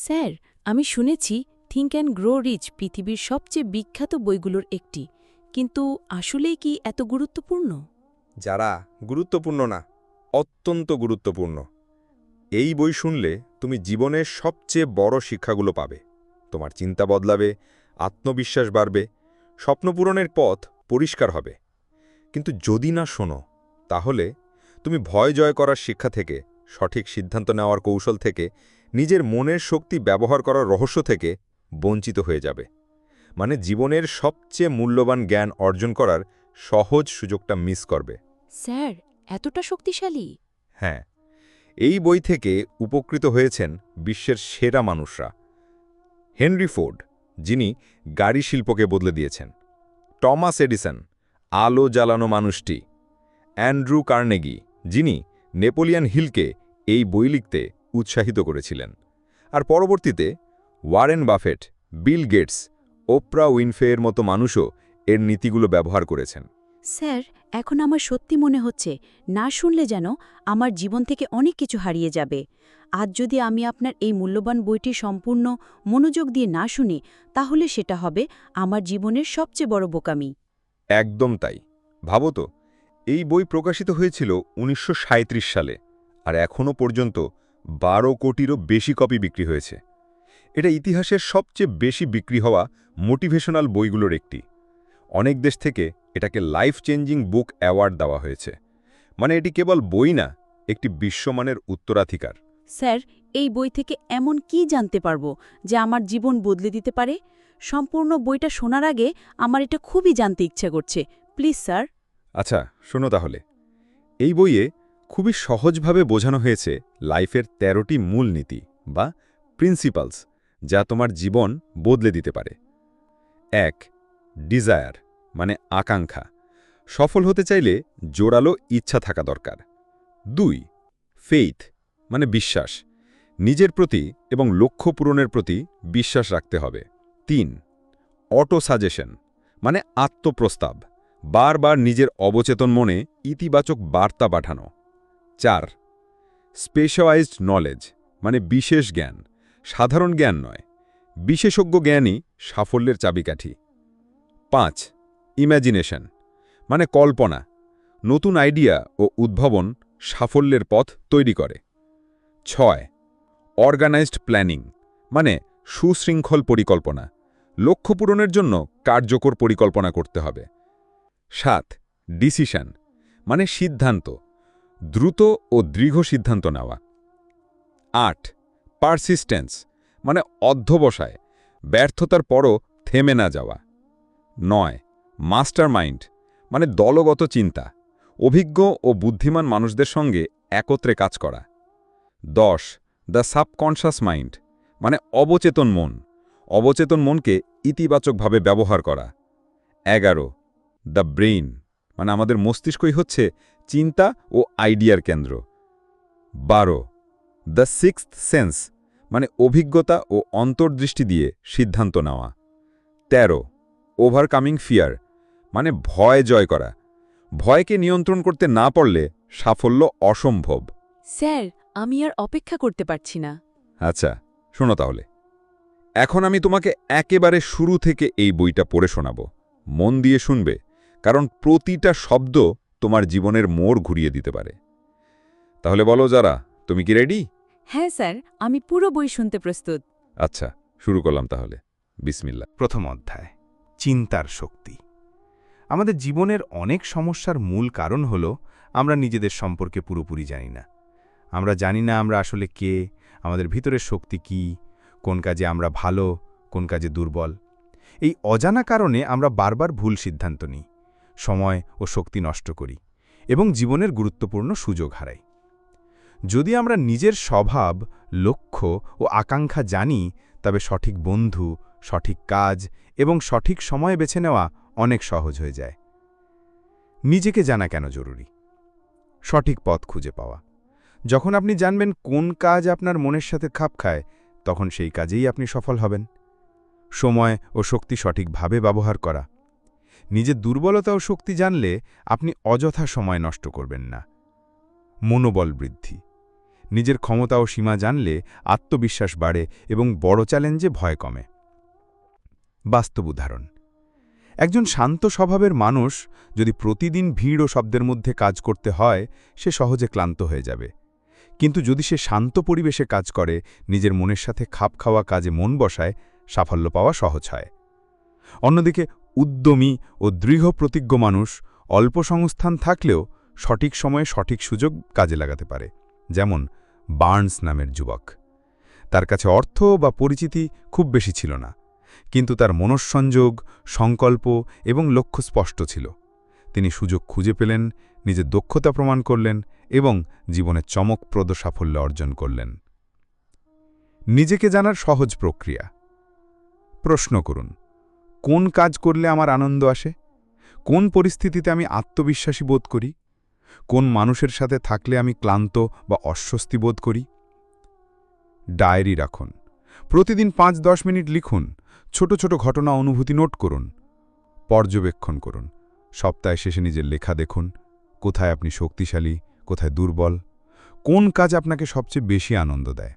Sir, আমি শুনেছি think and grow rich পৃথিবীর সবচেয়ে বিখ্যাত বইগুলোর একটি, কিন্তু আসলেই কি এত গুরুত্বপূর্ণ? যারা গুরুত্বপূর্ণ না, অত্যন্ত গুরুত্বপূর্ণ। এই বই শুনলে তুমি জীবনের সবচেয়ে বড় শিক্ষাগুলো পাবে। তোমার চিন্তা বদলাবে, আত্মবিশ্বাস বাড়বে, স্বপ্ন পূরণের পথ পরিষ্কার হবে। কিন্তু যদি না শোনো, তাহলে তুমি ভয় জয় করার শিক্ষা থেকে, সঠিক সিদ্ধান্ত নেওয়ার কৌশল থেকে, নিজের মনের শক্তি ব্যবহার করার রহস্য থেকে বঞ্চিত হয়ে যাবে। মানে জীবনের সবচেয়ে মূল্যবান জ্ঞান অর্জন করার সহজ সুযোগটা মিস করবে। স্যার, এতটা শক্তিশালী? হ্যাঁ, এই বই থেকে উপকৃত হয়েছেন বিশ্বের সেরা মানুষরা। হেনরি ফোর্ড, যিনি গাড়ি শিল্পকে বদলে দিয়েছেন; টমাস এডিসন, আলো জ্বালানো মানুষটি; অ্যান্ড্রু কার্নেগি, যিনি নেপোলিয়ান হিলকে এই বই লিখতে উৎসাহিত করেছিলেন। আর পরবর্তীতে ওয়ারেন বাফেট, বিল গেটস, ওপ্রা উইনফ্রের মতো মানুষও এর নীতিগুলো ব্যবহার করেছেন। স্যার, এখন আমার সত্যি মনে হচ্ছে না শুনলে যেন আমার জীবন থেকে অনেক কিছু হারিয়ে যাবে। আজ যদি আমি আপনার এই মূল্যবান বইটি সম্পূর্ণ মনোযোগ দিয়ে না শুনি, তাহলে সেটা হবে আমার জীবনের সবচেয়ে বড় বোকামি। একদম তাই। ভাবো তো, এই বই প্রকাশিত হয়েছিল ১৯৩৭ সালে, আর এখনও পর্যন্ত ১২ কোটিরও বেশি কপি বিক্রি হয়েছে। এটা ইতিহাসের সবচেয়ে বেশি বিক্রি হওয়া মোটিভেশনাল বইগুলোর একটি। অনেক দেশ থেকে এটাকে লাইফ চেঞ্জিং বুক অ্যাওয়ার্ড দেওয়া হয়েছে। মানে এটি কেবল বই না, একটি বিশ্বমানের উত্তরাধিকার। স্যার, এই বই থেকে এমন কি জানতে পারবো যে আমার জীবন বদলে দিতে পারে? সম্পূর্ণ বইটা শোনার আগে আমার এটা খুবই জানতে ইচ্ছা করছে। Please sir. আচ্ছা, শোনো তাহলে। এই বইয়ে খুবই সহজভাবে বোঝানো হয়েছে লাইফের ১৩টি মূল নীতি বা প্রিন্সিপালস, যা তোমার জীবন বদলে দিতে পারে। ১. ডিজায়ার, মানে আকাঙ্ক্ষা। সফল হতে চাইলে জোরালো ইচ্ছা থাকা দরকার। ২. ফেইথ, মানে বিশ্বাস। নিজের প্রতি এবং লক্ষ্য পূরণের প্রতি বিশ্বাস রাখতে হবে। ৩. অটো সাজেশন, মানে আত্মপ্রস্তাব। বারবার নিজের অবচেতন মনে ইতিবাচক বার্তা পাঠানো। ৪. স্পেশালাইজড নলেজ, মানে বিশেষ জ্ঞান। সাধারণ জ্ঞান নয়, বিশেষজ্ঞ জ্ঞানই সাফল্যের চাবিকাঠি। ৫. ইম্যাজিনেশন, মানে কল্পনা। নতুন আইডিয়া ও উদ্ভাবন সাফল্যের পথ তৈরি করে। ৬. অর্গানাইজড প্ল্যানিং, মানে সুশৃঙ্খল পরিকল্পনা। লক্ষ্য পূরণের জন্য কার্যকর পরিকল্পনা করতে হবে। ৭. ডিসিশন, মানে সিদ্ধান্ত। দ্রুত ও দৃঢ় সিদ্ধান্ত নেওয়া। ৮. পারসিস্টেন্স, মানে অধ্যবসায়। ব্যর্থতার পরও থেমে না যাওয়া। ৯. মাস্টার মাইন্ড, মানে দলগত চিন্তা। অভিজ্ঞ ও বুদ্ধিমান মানুষদের সঙ্গে একত্রে কাজ করা। ১০. দ্য সাবকনশাস মাইন্ড, মানে অবচেতন মন। অবচেতন মনকে ইতিবাচকভাবে ব্যবহার করা। ১১. দ্য ব্রেইন, মানে আমাদের মস্তিষ্কই হচ্ছে চিন্তা ও আইডিয়ার কেন্দ্র। ১২. দ্য সিক্সথ সেন্স, মানে অভিজ্ঞতা ও অন্তর্দৃষ্টি দিয়ে সিদ্ধান্ত নেওয়া। ১৩. ওভারকামিং ফিয়ার, মানে ভয় জয় করা। ভয়কে নিয়ন্ত্রণ করতে না পারলে সাফল্য অসম্ভব। স্যার, আমি আর অপেক্ষা করতে পারছি না। আচ্ছা, শোনো তাহলে। এখন আমি তোমাকে একেবারে শুরু থেকে এই বইটা পড়ে শোনাব। মন দিয়ে শুনবে, কারণ প্রতিটা শব্দ তোমার জীবনের মোড় ঘুরিয়ে দিতে পারে। তাহলে বলো যারা, তুমি কি রেডি? হ্যাঁ স্যার, আমি পুরো বই শুনতে প্রস্তুত। আচ্ছা, শুরু করলাম তাহলে। বিসমিল্লাহ। প্রথম অধ্যায়, চিন্তার শক্তি। আমাদের জীবনের অনেক সমস্যার মূল কারণ হল আমরা নিজেদের সম্পর্কে পুরোপুরি জানি না। আমরা জানি না আমরা আসলে কে, আমাদের ভিতরের শক্তি কি, কোন কাজে আমরা ভালো, কোন কাজে দুর্বল। এই অজানা কারণে আমরা বারবার ভুল সিদ্ধান্ত নিই, সময় ও শক্তি নষ্ট করি এবং জীবনের গুরুত্বপূর্ণ সুযোগ হারাই। যদি আমরা নিজের স্বভাব, লক্ষ্য ও আকাঙ্ক্ষা জানি, তবে সঠিক বন্ধু, সঠিক কাজ এবং সঠিক সময় বেছে নেওয়া অনেক সহজ হয়ে যায়। নিজেকে জানা কেন জরুরি? সঠিক পথ খুঁজে পাওয়া। যখন আপনি জানবেন কোন কাজ আপনার মনের সাথে খাপ খায়, তখন সেই কাজেই আপনি সফল হবেন। সময় ও শক্তি সঠিকভাবে ব্যবহার করা। নিজের দুর্বলতা ও শক্তি জানলে আপনি অযথা সময় নষ্ট করবেন না। মনোবল বৃদ্ধি। নিজের ক্ষমতা ও সীমা জানলে আত্মবিশ্বাস বাড়ে এবং বড় চ্যালেঞ্জে ভয় কমে। বাস্তব উদাহরণ: একজন শান্ত স্বভাবের মানুষ যদি প্রতিদিন ভিড় ও শব্দের মধ্যে কাজ করতে হয়, সে সহজে ক্লান্ত হয়ে যাবে। কিন্তু যদি সে শান্ত পরিবেশে কাজ করে, নিজের মনের সাথে খাপ খাওয়া কাজে মন বসায়, সাফল্য পাওয়া সহজ হয়। অন্যদিকে উদ্যমী ও দৃঢ় প্রতিজ্ঞ মানুষ অল্প সংস্থান থাকলেও সঠিক সময়ে সঠিক সুযোগ কাজে লাগাতে পারে। যেমন বার্নস নামের যুবক। তার কাছে অর্থ বা পরিচিতি খুব বেশি ছিল না, কিন্তু তার মনঃসংযোগ, সংকল্প এবং লক্ষ্য স্পষ্ট ছিল। তিনি সুযোগ খুঁজে পেলেন, নিজের দক্ষতা প্রমাণ করলেন এবং জীবনে চমকপ্রদ সাফল্য অর্জন করলেন। নিজেকে জানার সহজ প্রক্রিয়া। প্রশ্ন করুন, কোন কাজ করলে আমার আনন্দ আসে? কোন পরিস্থিতিতে আমি আত্মবিশ্বাসী বোধ করি? কোন মানুষের সাথে থাকলে আমি ক্লান্ত বা অস্বস্তি বোধ করি? ডায়েরি রাখুন। প্রতিদিন ৫-১০ মিনিট লিখুন। ছোট ছোট ঘটনা, অনুভূতি নোট করুন। পর্যবেক্ষণ করুন। সপ্তাহে শেষে নিজের লেখা দেখুন। কোথায় আপনি শক্তিশালী, কোথায় দুর্বল, কোন কাজ আপনাকে সবচেয়ে বেশি আনন্দ দেয়।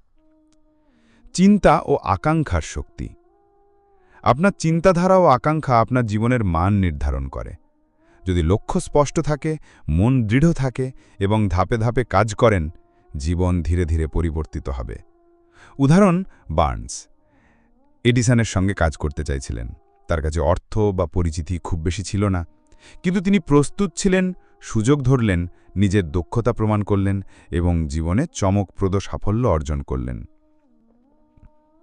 চিন্তা ও আকাঙ্ক্ষার শক্তি। আপনার চিন্তাধারা ও আকাঙ্ক্ষা আপনার জীবনের মান নির্ধারণ করে। যদি লক্ষ্য স্পষ্ট থাকে, মন দৃঢ় থাকে এবং ধাপে ধাপে কাজ করেন, জীবন ধীরে ধীরে পরিবর্তিত হবে। উদাহরণ: বার্নস এডিসনের সঙ্গে কাজ করতে চাইছিলেন। তার কাছে অর্থ বা পরিচিতি খুব বেশি ছিল না, কিন্তু তিনি প্রস্তুত ছিলেন, সুযোগ ধরলেন, নিজের দক্ষতা প্রমাণ করলেন এবং জীবনে চমকপ্রদ সাফল্য অর্জন করলেন।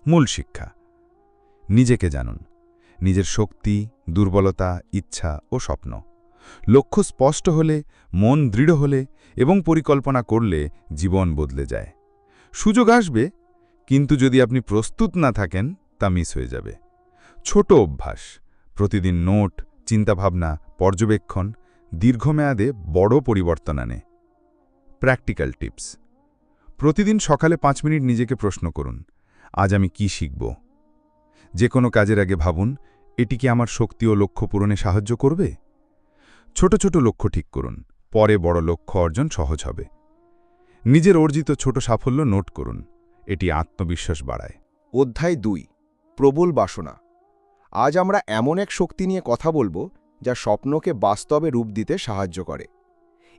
মূল শিক্ষা: নিজেকে জানুন। নিজের শক্তি, দুর্বলতা, ইচ্ছা ও স্বপ্ন। লক্ষ্য স্পষ্ট হলে, মন দৃঢ় হলে এবং পরিকল্পনা করলে জীবন বদলে যায়। সুযোগ আসবে, কিন্তু যদি আপনি প্রস্তুত না থাকেন, তা মিস হয়ে যাবে। ছোট অভ্যাস, প্রতিদিন নোট, চিন্তাভাবনা, পর্যবেক্ষণ দীর্ঘমেয়াদে বড় পরিবর্তন আনে। প্র্যাকটিক্যাল টিপস: প্রতিদিন সকালে ৫ মিনিট নিজেকে প্রশ্ন করুন, আজ আমি কি শিখব? যে কোনো কাজের আগে ভাবুন, এটি কি আমার শক্তি ও লক্ষ্য পূরণে সাহায্য করবে? ছোট ছোট লক্ষ্য ঠিক করুন, পরে বড় লক্ষ্য অর্জন সহজ হবে। নিজের অর্জিত ছোট সাফল্য নোট করুন, এটি আত্মবিশ্বাস বাড়ায়। অধ্যায় ২: প্রবল বাসনা। আজ আমরা এমন এক শক্তি নিয়ে কথা বলবো যা স্বপ্নকে বাস্তবে রূপ দিতে সাহায্য করে।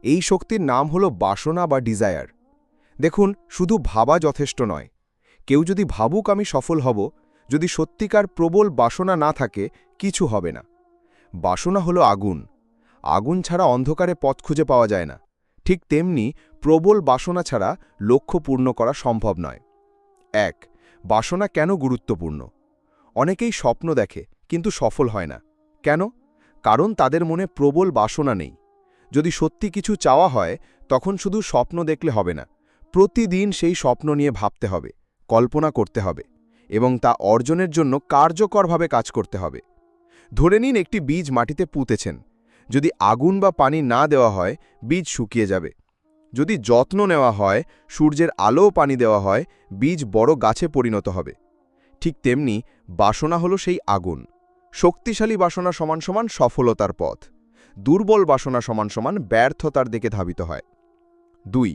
এই শক্তির নাম হলো বাসনা বা ডিজায়ার। দেখুন, শুধু ভাবা যথেষ্ট নয়। কেউ যদি ভাবুক আমি সফল হব, যদি সত্যিকার প্রবল বাসনা না থাকে, কিছু হবে না। বাসনা হলো আগুন। আগুন ছাড়া অন্ধকারে পথ খুঁজে পাওয়া যায় না। ঠিক তেমনি প্রবল বাসনা ছাড়া লক্ষ্য পূর্ণ করা সম্ভব নয়। ১. বাসনা কেন গুরুত্বপূর্ণ? অনেকেই স্বপ্ন দেখে কিন্তু সফল হয় না। কেন? কারণ তাদের মনে প্রবল বাসনা নেই। যদি সত্যি কিছু চাওয়া হয়, তখন শুধু স্বপ্ন দেখলে হবে না। প্রতিদিন সেই স্বপ্ন নিয়ে ভাবতে হবে, কল্পনা করতে হবে এবং তা অর্জনের জন্য কার্যকরভাবে কাজ করতে হবে। ধরে নিন একটি বীজ মাটিতে পুঁতেছেন। যদি আগুন বা পানি না দেওয়া হয়, বীজ শুকিয়ে যাবে। যদি যত্ন নেওয়া হয়, সূর্যের আলো ও পানি দেওয়া হয়, বীজ বড় গাছে পরিণত হবে। ঠিক তেমনি বাসনা হলো সেই আগুন। শক্তিশালী বাসনা সমান সমান সফলতার পথ। দুর্বল বাসনা সমান সমান ব্যর্থতার দিকে ধাবিত হয়। ২.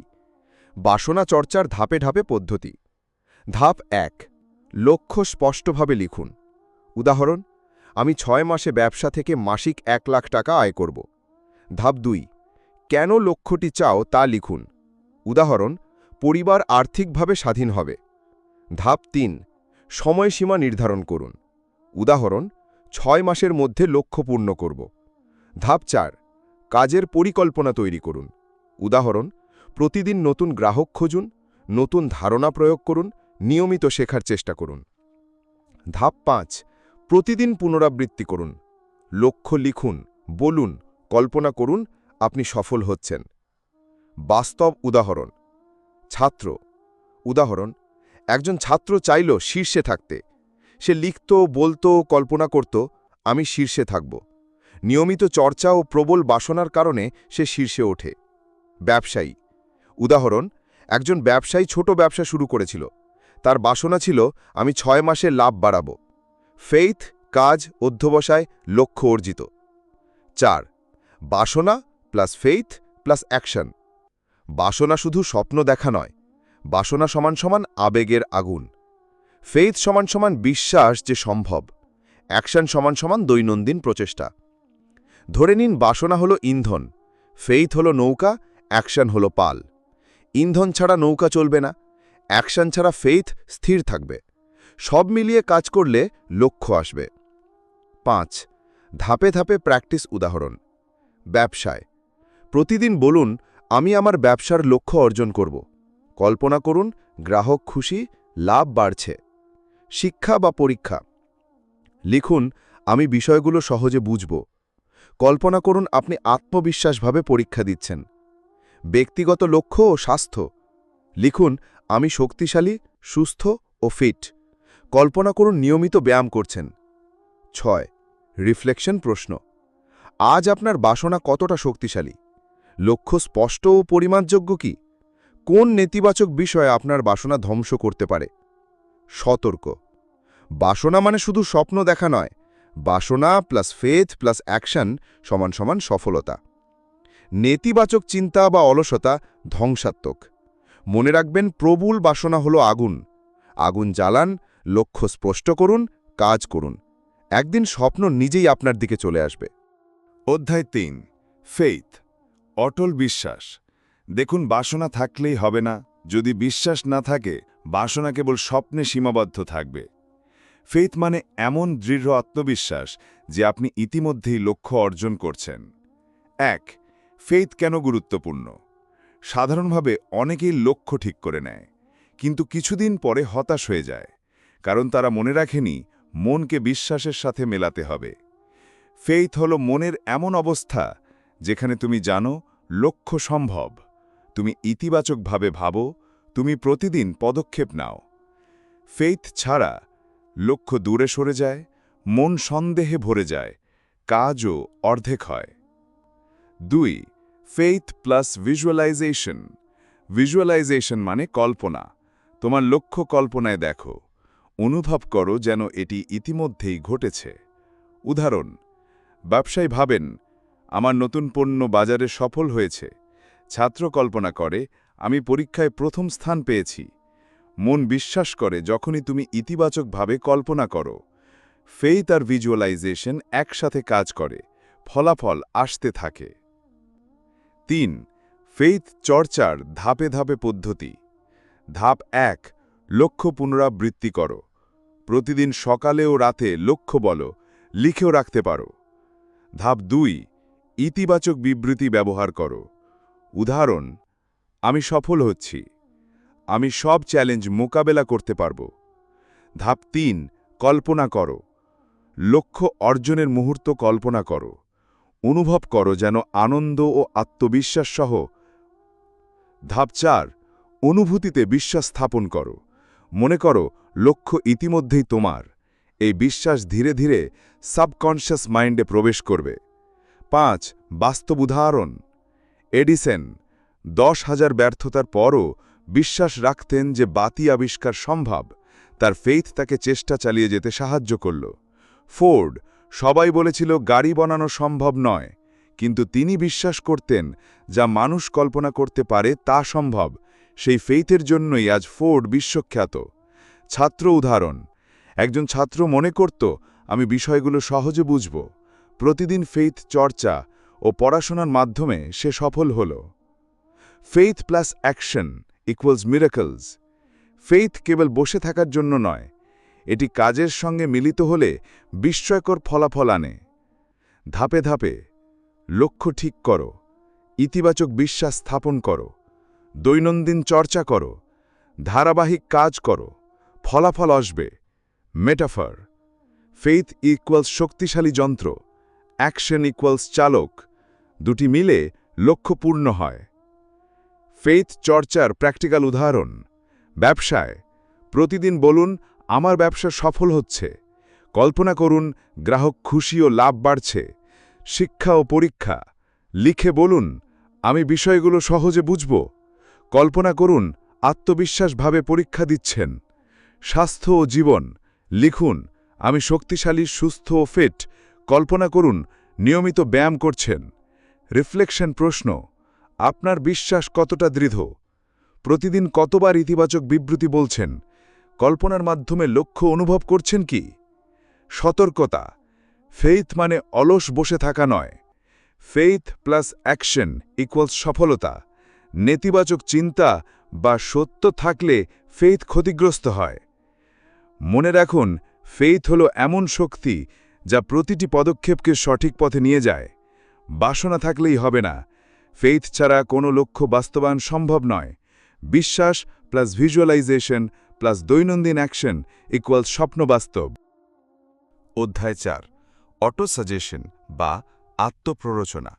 বাসনা চর্চার ধাপে ধাপে পদ্ধতি। ধাপ ১: লক্ষ্য স্পষ্টভাবে লিখুন। উদাহরণ: আমি ৬ মাসে ব্যবসা থেকে মাসিক ১ লাখ টাকা আয় করব। ধাপ ২: কেন লক্ষ্যটি চাও তা লিখুন। উদাহরণ: পরিবার আর্থিকভাবে স্বাধীন হবে। ধাপ ৩: সময়সীমা নির্ধারণ করুন। উদাহরণ: ৬ মাসের মধ্যে লক্ষ্য পূর্ণ করব। ধাপ ৪: কাজের পরিকল্পনা তৈরি করুন। উদাহরণ: প্রতিদিন নতুন গ্রাহক খুঁজুন, নতুন ধারণা প্রয়োগ করুন, নিয়মিত শেখার চেষ্টা করুন। ধাপ ৫: প্রতিদিন পুনরাবৃত্তি করুন। লক্ষ্য লিখুন, বলুন, কল্পনা করুন আপনি সফল হচ্ছেন। বাস্তব উদাহরণ: ছাত্র। উদাহরণ: একজন ছাত্র চাইল শীর্ষে থাকতে। সে লিখত, বলতো, কল্পনা করত, আমি শীর্ষে থাকব। নিয়মিত চর্চা ও প্রবল বাসনার কারণে সে শীর্ষে ওঠে। ব্যবসায়ী। উদাহরণ: একজন ব্যবসায়ী ছোট ব্যবসা শুরু করেছিল। তার বাসনা ছিল আমি ৬ মাসে লাভ বাড়াব। ফেইথ, কাজ, অধ্যবসায়, লক্ষ্য অর্জিত। ৪. বাসনা প্লাস ফেইথ প্লাস অ্যাকশন। বাসনা শুধু স্বপ্ন দেখা নয়, বাসনা সমান সমান আবেগের আগুন। ফেইথ সমান সমান বিশ্বাস যে সম্ভব। অ্যাকশন সমান সমান দৈনন্দিন প্রচেষ্টা। ধরে নিন বাসনা হলো ইন্ধন, ফেইথ হলো নৌকা, অ্যাকশন হলো পাল। ইন্ধন ছাড়া নৌকা চলবে না, অ্যাকশন ছাড়া ফেইথ স্থির থাকবে। সব মিলিয়ে কাজ করলে লক্ষ্য আসবে। 5. ধাপে ধাপে প্র্যাকটিস উদাহরণ। ব্যবসায় প্রতিদিন বলুন, আমি আমার ব্যবসার লক্ষ্য অর্জন করব। কল্পনা করুন গ্রাহক খুশি, লাভ বাড়ছে। শিক্ষা বা পরীক্ষা লিখুন, আমি বিষয়গুলো সহজে বুঝব। কল্পনা করুন আপনি আত্মবিশ্বাসভাবে পরীক্ষা দিচ্ছেন। ব্যক্তিগত লক্ষ্য ও স্বাস্থ্য লিখুন, আমি শক্তিশালী, সুস্থ ও ফিট। কল্পনা করুন নিয়মিত ব্যায়াম করছেন। 6. রিফ্লেকশন প্রশ্ন। আজ আপনার বাসনা কতটা শক্তিশালী? লক্ষ্য স্পষ্ট ও পরিমাপযোগ্য কি? কোন নেতিবাচক বিষয় আপনার বাসনা ধ্বংস করতে পারে? সতর্ক, বাসনা মানে শুধু স্বপ্ন দেখা নয়। বাসনা প্লাস ফেথ প্লাস অ্যাকশন সমান সমান সফলতা। নেতিবাচক চিন্তা বা অলসতা ধ্বংসাত্মক। মনে রাখবেন, প্রবল বাসনা হলো আগুন। আগুন জ্বালান, লক্ষ্য স্পষ্ট করুন, কাজ করুন। একদিন স্বপ্ন নিজেই আপনার দিকে চলে আসবে। অধ্যায় 3, ফেইথ, অটল বিশ্বাস। দেখুন, বাসনা থাকলেই হবে না। যদি বিশ্বাস না থাকে, বাসনা কেবল স্বপ্নে সীমাবদ্ধ থাকবে। ফেইথ মানে এমন দৃঢ় আত্মবিশ্বাস যে আপনি ইতিমধ্যেই লক্ষ্য অর্জন করছেন। 1. ফেইথ কেন গুরুত্বপূর্ণ? সাধারণভাবে অনেকেই লক্ষ্য ঠিক করে নেয়, কিন্তু কিছুদিন পরে হতাশ হয়ে যায়, কারণ তারা মনে রাখেনি মনকে বিশ্বাসের সাথে মেলাতে হবে। ফেইথ হলো মনের এমন অবস্থা যেখানে তুমি জানো লক্ষ্য সম্ভব, তুমি ইতিবাচকভাবে ভাবো, তুমি প্রতিদিন পদক্ষেপ নাও। ফেইথ ছাড়া লক্ষ্য দূরে সরে যায়, মন সন্দেহে ভরে যায়, কাজও অর্ধেক হয়। 2. Faith plus visualisation. ভিজুয়ালাইজেশন মানে কল্পনা। তোমার লক্ষ্য কল্পনায় দেখো, অনুভব করো যেন এটি ইতিমধ্যেই ঘটেছে। উদাহরণ, ব্যবসায়ী ভাবেন, আমার নতুন পণ্য বাজারে সফল হয়েছে। ছাত্র কল্পনা করে, আমি পরীক্ষায় প্রথম স্থান পেয়েছি। মন বিশ্বাস করে যখনই তুমি ইতিবাচকভাবে কল্পনা করো। ফেইথ আর ভিজুয়ালাইজেশন একসাথে কাজ করে, ফলাফল আসতে থাকে। 3. ফেইথ চর্চার ধাপে ধাপে পদ্ধতি। ধাপ 1. লক্ষ্য পুনরাবৃত্তি করো। প্রতিদিন সকালে ও রাতে লক্ষ্য বলো, লিখেও রাখতে পারো। ধাপ 2. ইতিবাচক বিবৃতি ব্যবহার করো। উদাহরণ, আমি সফল হচ্ছি, আমি সব চ্যালেঞ্জ মোকাবেলা করতে পারব। ধাপ 3. কল্পনা করো। লক্ষ্য অর্জনের মুহূর্ত কল্পনা করো, অনুভব করো যেন আনন্দ ও আত্মবিশ্বাস সহ। ধাপ 4. অনুভূতিতে বিশ্বাস স্থাপন করো। মনে করো লক্ষ্য ইতিমধ্যেই তোমার। এই বিশ্বাস ধীরে ধীরে সাবকনশিয়াস মাইন্ডে প্রবেশ করবে। 5. বাস্তব উদাহরণ। এডিসন 10,000 ব্যর্থতার পরও বিশ্বাস রাখতেন যে বাতি আবিষ্কার সম্ভব। তার ফেইথ তাকে চেষ্টা চালিয়ে যেতে সাহায্য করল। ফোর্ড, সবাই বলেছিল গাড়ি বানানো সম্ভব নয়, কিন্তু তিনি বিশ্বাস করতেন যা মানুষ কল্পনা করতে পারে তা সম্ভব। সেই ফেইথের জন্যই আজ ফোর্ড বিশ্বখ্যাত। ছাত্র উদাহরণ। একজন ছাত্র মনে করত, আমি বিষয়গুলো সহজে বুঝব। প্রতিদিন ফেইথ চর্চা ও পড়াশোনার মাধ্যমে সে সফল হল। Faith plus action equals miracles. Faith কেবল বসে থাকার জন্য নয়, এটি কাজের সঙ্গে মিলিত হলে বিস্ময়কর ফলাফল আনে। ধাপে ধাপে লক্ষ্য ঠিক করো, ইতিবাচক বিশ্বাস স্থাপন করো, দৈনন্দিন চর্চা করো, ধারাবাহিক কাজ করো, ফলাফল আসবে। মেটাফর। ফেইথ ইকুয়ালস শক্তিশালী যন্ত্র, অ্যাকশন ইকুয়ালস চালক। দুটি মিলে লক্ষ্য পূর্ণ হয়। ফেইথ চর্চার প্র্যাকটিক্যাল উদাহরণ। ব্যবসায় প্রতিদিন বলুন, আমার ব্যবসা সফল হচ্ছে। কল্পনা করুন গ্রাহক খুশি ও লাভ বাড়ছে। শিক্ষা ও পরীক্ষা লিখে বলুন, আমি বিষয়গুলো সহজে বুঝব। কল্পনা করুন আত্মবিশ্বাসভাবে পরীক্ষা দিচ্ছেন। স্বাস্থ্য ও জীবন লিখুন, আমি শক্তিশালী, সুস্থ ও ফিট। কল্পনা করুন নিয়মিত ব্যায়াম করছেন। রিফ্লেকশন প্রশ্ন, আপনার বিশ্বাস কতটা দৃঢ়? প্রতিদিন কতবার ইতিবাচক বিবৃতি বলছেন? কল্পনার মাধ্যমে লক্ষ্য অনুভব করছেন কি? সতর্কতা, ফেইথ মানে অলস বসে থাকা নয়। ফেইথ প্লাস অ্যাকশন ইকুয়ালস সফলতা। নেতিবাচক চিন্তা বা সত্য থাকলে ফেইথ ক্ষতিগ্রস্ত হয়। মনে রাখুন, ফেইথ হলো এমন শক্তি যা প্রতিটি পদক্ষেপকে সঠিক পথে নিয়ে যায়। বাসনা থাকলেই হবে না। ফেইথ ছাড়া কোনো লক্ষ্য বাস্তবায়ন সম্ভব নয়। বিশ্বাস প্লাস ভিজুয়ালাইজেশন প্লাস দৈনন্দিন অ্যাকশন ইকুয়ালস স্বপ্ন বাস্তব। অধ্যায় 4, অটো সাজেশন বা আত্মপ্ররোচনা।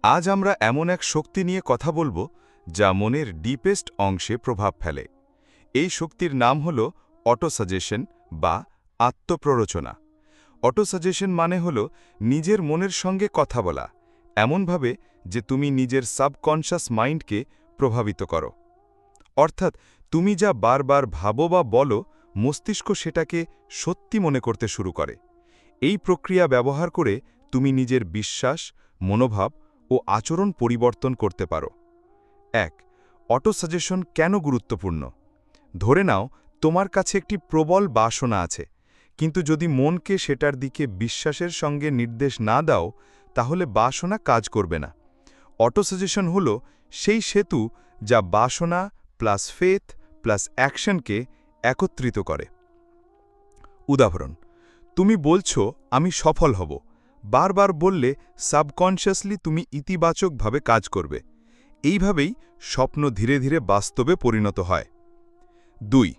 আজ আমরা এমন এক শক্তি নিয়ে কথা বলবো যা মনের ডিপেস্ট অংশে প্রভাব ফেলে। এই শক্তির নাম হল অটো সাজেশন বা আত্মপ্ররোচনা। অটো সাজেশন মানে হল নিজের মনের সঙ্গে কথা বলা, এমনভাবে যে তুমি নিজের সাবকনশাস মাইন্ডকে প্রভাবিত করো। অর্থাৎ তুমি যা বারবার ভাবো বা বলো, মস্তিষ্ক সেটাকে সত্যি মনে করতে শুরু করে। এই প্রক্রিয়া ব্যবহার করে তুমি নিজের বিশ্বাস, মনোভাব ও আচরণ পরিবর্তন করতে পারো। 1. অটো সাজেশন কেন গুরুত্বপূর্ণ? ধরে নাও তোমার কাছে একটি প্রবল বাসনা আছে, কিন্তু যদি মনকে সেটার দিকে বিশ্বাসের সঙ্গে নির্দেশ না দাও, তাহলে বাসনা কাজ করবে না। অটো সাজেশন হল সেই সেতু যা বাসনা প্লাস ফেথ প্লাস অ্যাকশনকে একত্রিত করে। উদাহরণ, তুমি বলছো আমি সফল হব। বারবার বললে সাবকনশিয়াসলি তুমি ইতিবাচকভাবে কাজ করবে। এইভাবেই স্বপ্ন ধীরে ধীরে বাস্তবে পরিণত হয়। 2.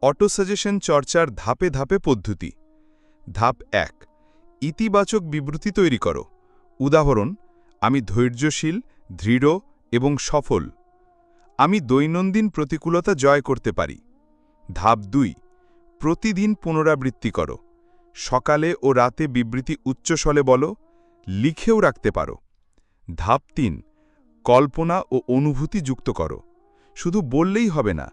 অটো সাজেশন চর্চার ধাপে ধাপে পদ্ধতি। ধাপ 1. ইতিবাচক বিবৃতি তৈরি করো। উদাহরণ, আমি ধৈর্যশীল, দৃঢ় এবং সফল। আমি দৈনন্দিন প্রতিকূলতা জয় করতে পারি। ধাপ 2. প্রতিদিন পুনরাবৃত্তি করো। সকালে ও রাতে বিবৃতি উচ্চস্বরে বলো, লিখেও রাখতে পারো। ধাপ 3. কল্পনা ও অনুভূতি যুক্ত করো। শুধু বললেই হবে না,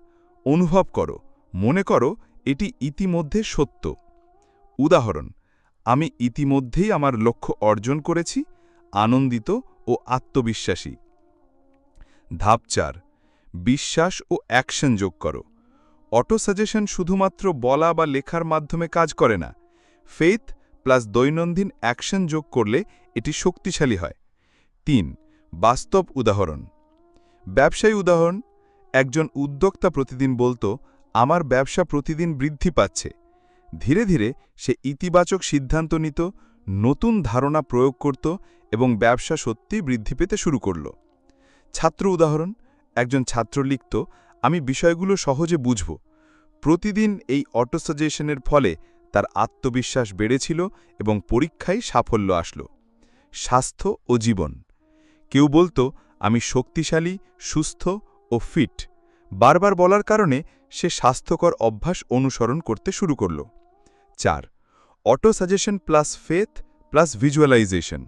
অনুভব করো, মনে করো এটি ইতিমধ্যে সত্য। উদাহরণ, আমি ইতিমধ্যেই আমার লক্ষ্য অর্জন করেছি, আনন্দিত ও আত্মবিশ্বাসী। ধাপ 4. বিশ্বাস ও অ্যাকশন যোগ করো। অটো সাজেশন শুধুমাত্র বলা বা লেখার মাধ্যমে কাজ করে না। ফেথ প্লাস দৈনন্দিন অ্যাকশন যোগ করলে এটি শক্তিশালী হয়। 3. বাস্তব উদাহরণ। ব্যবসায়ী উদাহরণ, একজন উদ্যোক্তা প্রতিদিন বলতো, আমার ব্যবসা প্রতিদিন বৃদ্ধি পাচ্ছে। ধীরে ধীরে সে ইতিবাচক সিদ্ধান্ত নিত, নতুন ধারণা প্রয়োগ করত এবং ব্যবসা সত্যিই বৃদ্ধি পেতে শুরু করল। ছাত্র উদাহরণ, একজন ছাত্র লিখত, আমি বিষয়গুলো সহজে বুঝব। প্রতিদিন এই অটো সাজেশনের ফলে তার আত্মবিশ্বাস বেড়েছিল এবং পরীক্ষায় সাফল্য আসলো। স্বাস্থ্য ও জীবন। কেউ বলতো, আমি শক্তিশালী, সুস্থ ও ফিট। বারবার বলার কারণে সে স্বাস্থ্যকর অভ্যাস অনুসরণ করতে শুরু করল। 4. Auto suggestion plus faith plus visualisation.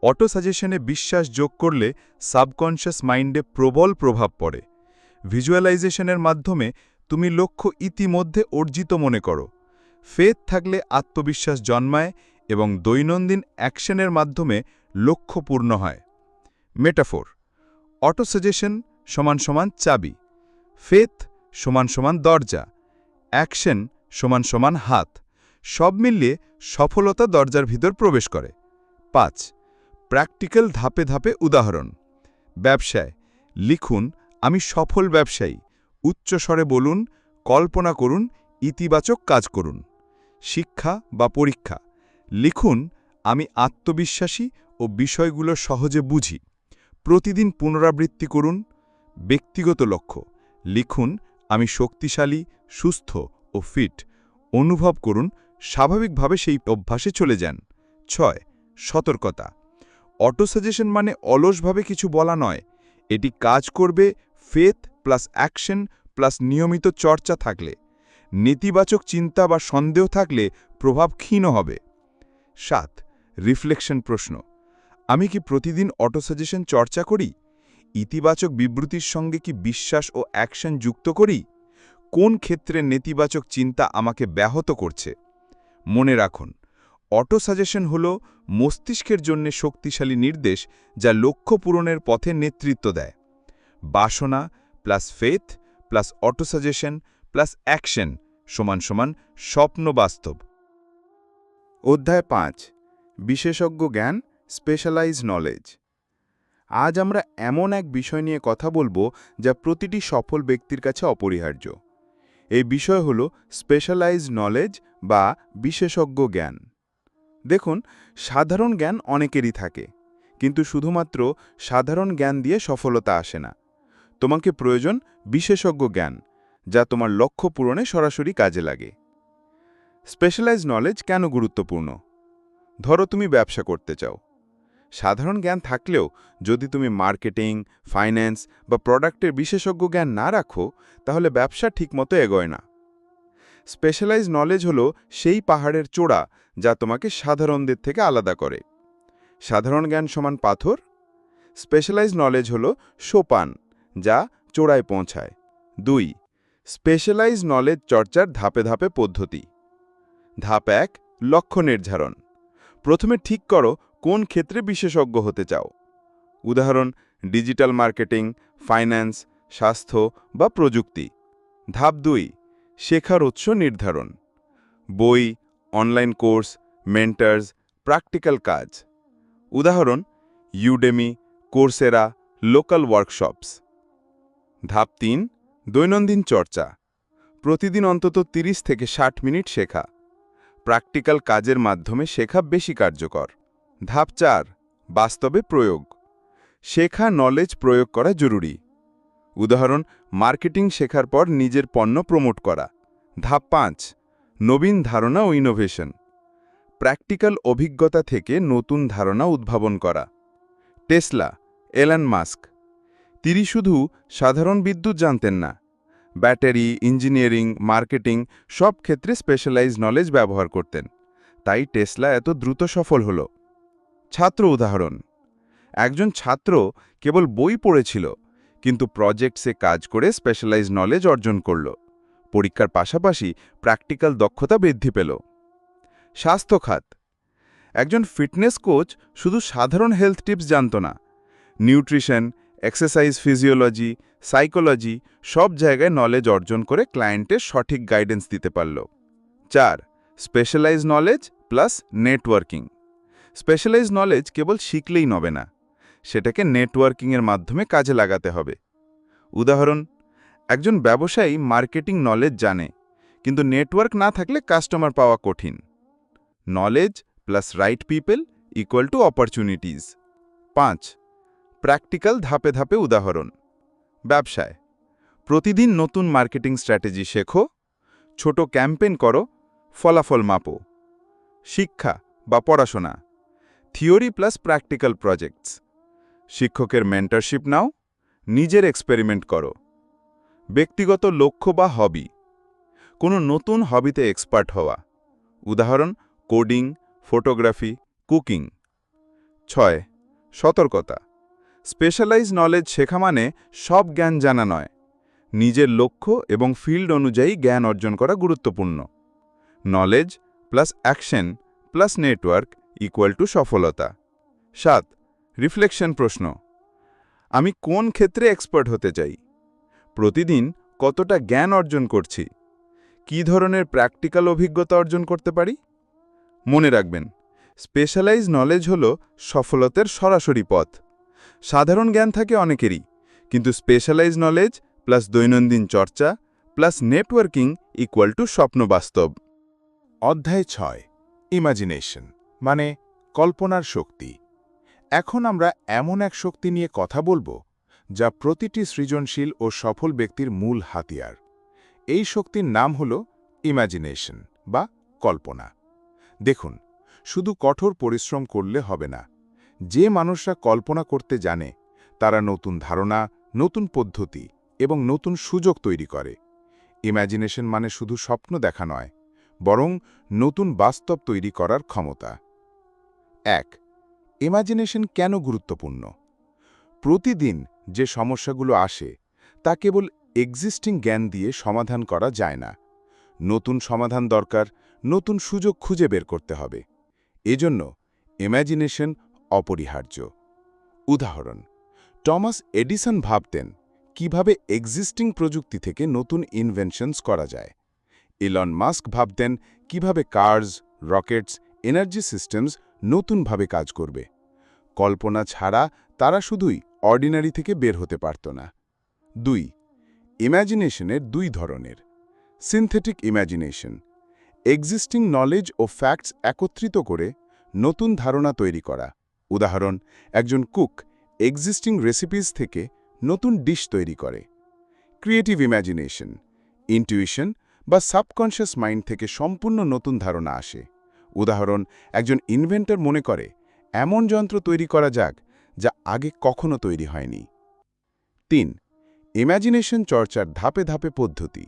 Auto সাজেশনে বিশ্বাস যোগ করলে সাবকনশিয়াস মাইন্ডে প্রবল প্রভাব পড়ে। ভিজুয়ালাইজেশনের মাধ্যমে তুমি লক্ষ্য ইতিমধ্যে অর্জিত মনে করো। ফেথ থাকলে আত্মবিশ্বাস জন্মায় এবং দৈনন্দিন অ্যাকশনের মাধ্যমে লক্ষ্য পূর্ণ হয়। মেটাফোর, অটো সাজেশন সমান সমান চাবি, ফেথ সমান সমান দরজা, অ্যাকশন সমান সমান হাত। সব মিলিয়ে সফলতা দরজার ভিতর প্রবেশ করে। 5. প্র্যাকটিক্যাল ধাপে ধাপে উদাহরণ। ব্যবসায় লিখুন, আমি সফল ব্যবসায়ী। উচ্চস্বরে বলুন, কল্পনা করুন, ইতিবাচক কাজ করুন। শিক্ষা বা পরীক্ষা লিখুন, আমি আত্মবিশ্বাসী ও বিষয়গুলো সহজে বুঝি। প্রতিদিন পুনরাবৃত্তি করুন। ব্যক্তিগত লক্ষ্য লিখুন, আমি শক্তিশালী, সুস্থ ও ফিট। অনুভব করুন, স্বাভাবিকভাবে সেই অভ্যাসে চলে যান। 6. সতর্কতা। অটো সাজেশন মানে অলসভাবে কিছু বলা নয়, এটি কাজ করবে ফেথ প্লাস অ্যাকশন প্লাস নিয়মিত চর্চা থাকলে। নেতিবাচক চিন্তা বা সন্দেহ থাকলে প্রভাব ক্ষীণ হবে। 7. রিফ্লেকশন প্রশ্ন, আমি কি প্রতিদিন অটো সাজেশন চর্চা করি? ইতিবাচক বিবৃতির সঙ্গে কি বিশ্বাস ও অ্যাকশন যুক্ত করি? কোন ক্ষেত্রে নেতিবাচক চিন্তা আমাকে ব্যাহত করছে? মনে রাখুন, অটো সাজেশন হল মস্তিষ্কের জন্য শক্তিশালী নির্দেশ যা লক্ষ্য পূরণের পথে নেতৃত্ব দেয়। বাসনা plus faith plus autosuggestion plus action সমান সমান স্বপ্ন বাস্তব। অধ্যায় 5 বিশেষজ্ঞ জ্ঞান স্পেশালাইজ নলেজ। আজ আমরা এমন এক বিষয় নিয়ে কথা বলবো যা প্রতিটি সফল ব্যক্তির কাছে অপরিহার্য। এই বিষয় হল স্পেশালাইজ নলেজ বা বিশেষজ্ঞ জ্ঞান। দেখুন, সাধারণ জ্ঞান অনেকেরই থাকে, কিন্তু শুধুমাত্র সাধারণ জ্ঞান দিয়ে সফলতা আসে না। তোমাকে প্রয়োজন বিশেষজ্ঞ জ্ঞান, যা তোমার লক্ষ্য পূরণে সরাসরি কাজে লাগে। স্পেশালাইজ নলেজ কেন গুরুত্বপূর্ণ? ধরো তুমি ব্যবসা করতে চাও। সাধারণ জ্ঞান থাকলেও যদি তুমি মার্কেটিং, ফাইন্যান্স বা প্রোডাক্টের বিশেষজ্ঞ জ্ঞান না রাখো, তাহলে ব্যবসা ঠিকমতো এগোয় না। স্পেশালাইজ নলেজ হলো সেই পাহাড়ের চূড়া যা তোমাকে সাধারণদের থেকে আলাদা করে। সাধারণ জ্ঞান সমান পাথর, স্পেশালাইজ নলেজ হলো সোপান যা চূড়ায় পৌঁছায়। 2. স্পেশালাইজ নলেজ চর্চার ধাপে ধাপে পদ্ধতি। ধাপ 1 লক্ষ্য নির্ধারণ। প্রথমে ঠিক করো কোন ক্ষেত্রে বিশেষজ্ঞ হতে চাও। উদাহরণ, ডিজিটাল মার্কেটিং, ফাইন্যান্স, স্বাস্থ্য বা প্রযুক্তি। ধাপ 2 শেখার উৎস নির্ধারণ। বই, অনলাইন কোর্স, মেন্টার্স, প্র্যাকটিক্যাল কাজ। উদাহরণ, ইউডেমি, কোর্সেরা, লোকাল ওয়ার্কশপস। ধাপ 3 দৈনন্দিন চর্চা। প্রতিদিন অন্তত 30 থেকে 60 মিনিট শেখা। প্র্যাকটিক্যাল কাজের মাধ্যমে শেখা বেশি কার্যকর। ধাপ 4 বাস্তবে প্রয়োগ। শেখা নলেজ প্রয়োগ করা জরুরি। উদাহরণ, মার্কেটিং শেখার পর নিজের পণ্য প্রমোট করা। ধাপ 5 নবীন ধারণা ও ইনোভেশন। প্র্যাকটিক্যাল অভিজ্ঞতা থেকে নতুন ধারণা উদ্ভাবন করা। Tesla, Elon Musk. তিনি শুধু সাধারণ বিদ্যুৎ জানতেন না, ব্যাটারি, ইঞ্জিনিয়ারিং, মার্কেটিং সব ক্ষেত্রে স্পেশালাইজ নলেজ ব্যবহার করতেন। তাই টেসলা এত দ্রুত সফল হল। ছাত্র উদাহরণ, একজন ছাত্র কেবল বই পড়েছিল, কিন্তু প্রজেক্টসে কাজ করে স্পেশালাইজ নলেজ অর্জন করল। পরীক্ষার পাশাপাশি প্র্যাকটিক্যাল দক্ষতা বৃদ্ধি পেল। স্বাস্থ্য খাত। একজন ফিটনেস কোচ শুধু সাধারণ হেলথ টিপস জানত না, নিউট্রিশন, এক্সারসাইজ ফিজিওলজি, সাইকোলজি সব জায়গায় নলেজ অর্জন করে ক্লায়েন্টের সঠিক গাইডেন্স দিতে পারল। 4 specialise knowledge plus networking. Specialise knowledge কেবল শিখলেই হবে না, সেটাকে নেটওয়ার্কিংয়ের মাধ্যমে কাজে লাগাতে হবে। উদাহরণ, একজন ব্যবসায়ী মার্কেটিং নলেজ জানে, কিন্তু নেটওয়ার্ক না থাকলে কাস্টমার পাওয়া কঠিন। Knowledge plus right people equal to opportunities. 5 practical ধাপে ধাপে উদাহরণ। ব্যবসায় প্রতিদিন নতুন মার্কেটিং স্ট্র্যাটেজি শেখো, ছোট ক্যাম্পেইন করো, ফলাফল মাপো। শিক্ষা বা পড়াশোনা থিওরি প্লাস প্র্যাকটিক্যাল প্রজেক্টস। শিক্ষকের মেন্টরশিপ নাও, নিজের এক্সপেরিমেন্ট করো। ব্যক্তিগত লক্ষ্য বা হবি, কোনো নতুন হবিতে এক্সপার্ট হওয়া। উদাহরণ, কোডিং, ফটোগ্রাফি, কুকিং। 6 সতর্কতা। স্পেশালাইজ নলেজ শেখা মানে সব জ্ঞান জানা নয়, নিজের লক্ষ্য এবং ফিল্ড অনুযায়ী জ্ঞান অর্জন করা গুরুত্বপূর্ণ। Knowledge plus action plus network equal to সফলতা। 7 রিফ্লেকশন প্রশ্ন। আমি কোন ক্ষেত্রে এক্সপার্ট হতে চাই? প্রতিদিন কতটা জ্ঞান অর্জন করছি? কী ধরনের প্র্যাকটিক্যাল অভিজ্ঞতা অর্জন করতে পারি? মনে রাখবেন, স্পেশালাইজ নলেজ হল সফলতার সরাসরি পথ। সাধারণ জ্ঞান থাকে অনেকেরই, কিন্তু স্পেশালাইজ নলেজ প্লাস দৈনন্দিন চর্চা প্লাস নেটওয়ার্কিং ইকুয়াল টু স্বপ্ন বাস্তব। অধ্যায় 6 ইমাজিনেশন মানে কল্পনার শক্তি। এখন আমরা এমন এক শক্তি নিয়ে কথা বলবো যা প্রতিটি সৃজনশীল ও সফল ব্যক্তির মূল হাতিয়ার। এই শক্তির নাম হল ইমাজিনেশন বা কল্পনা। দেখুন, শুধু কঠোর পরিশ্রম করলে হবে না। যে মানুষরা কল্পনা করতে জানে, তারা নতুন ধারণা, নতুন পদ্ধতি এবং নতুন সুযোগ তৈরি করে। ইমাজিনেশন মানে শুধু স্বপ্ন দেখা নয়, বরং নতুন বাস্তব তৈরি করার ক্ষমতা। 1 ইমাজিনেশন কেন গুরুত্বপূর্ণ? প্রতিদিন যে সমস্যাগুলো আসে তা কেবল এক্সিস্টিং জ্ঞান দিয়ে সমাধান করা যায় না। নতুন সমাধান দরকার, নতুন সুযোগ খুঁজে বের করতে হবে। এজন্য ইমাজিনেশন অপরিহার্য। উদাহরণ, টমাস এডিসন ভাবতেন কিভাবে এক্সিস্টিং প্রযুক্তি থেকে নতুন ইনভেনশনস করা যায়। ইলন মাস্ক ভাবতেন কিভাবে কার্স, রকেটস, এনার্জি সিস্টেমস নতুনভাবে কাজ করবে। কল্পনা ছাড়া তারা শুধুই অর্ডিনারি থেকে বের হতে পারত না। 2. ইম্যাজিনেশনের 2 ধরনের। সিনথেটিক ইম্যাজিনেশন, এক্সিস্টিং নলেজ ও ফ্যাক্টস একত্রিত করে নতুন ধারণা তৈরি করা। উদাহরণ, একজন কুক এক্সিস্টিং রেসিপিস থেকে নতুন ডিশ তৈরি করে। ক্রিয়েটিভ ইম্যাজিনেশন, ইনটিউশন বা সাবকনশিয়াস মাইন্ড থেকে সম্পূর্ণ নতুন ধারণা আসে। উদাহরণ, একজন ইনভেন্টর মনে করে এমন যন্ত্র তৈরি করা যাক যা আগে কখনো তৈরি হয়নি। 3. ইম্যাজিনেশন চর্চার ধাপে ধাপে পদ্ধতি।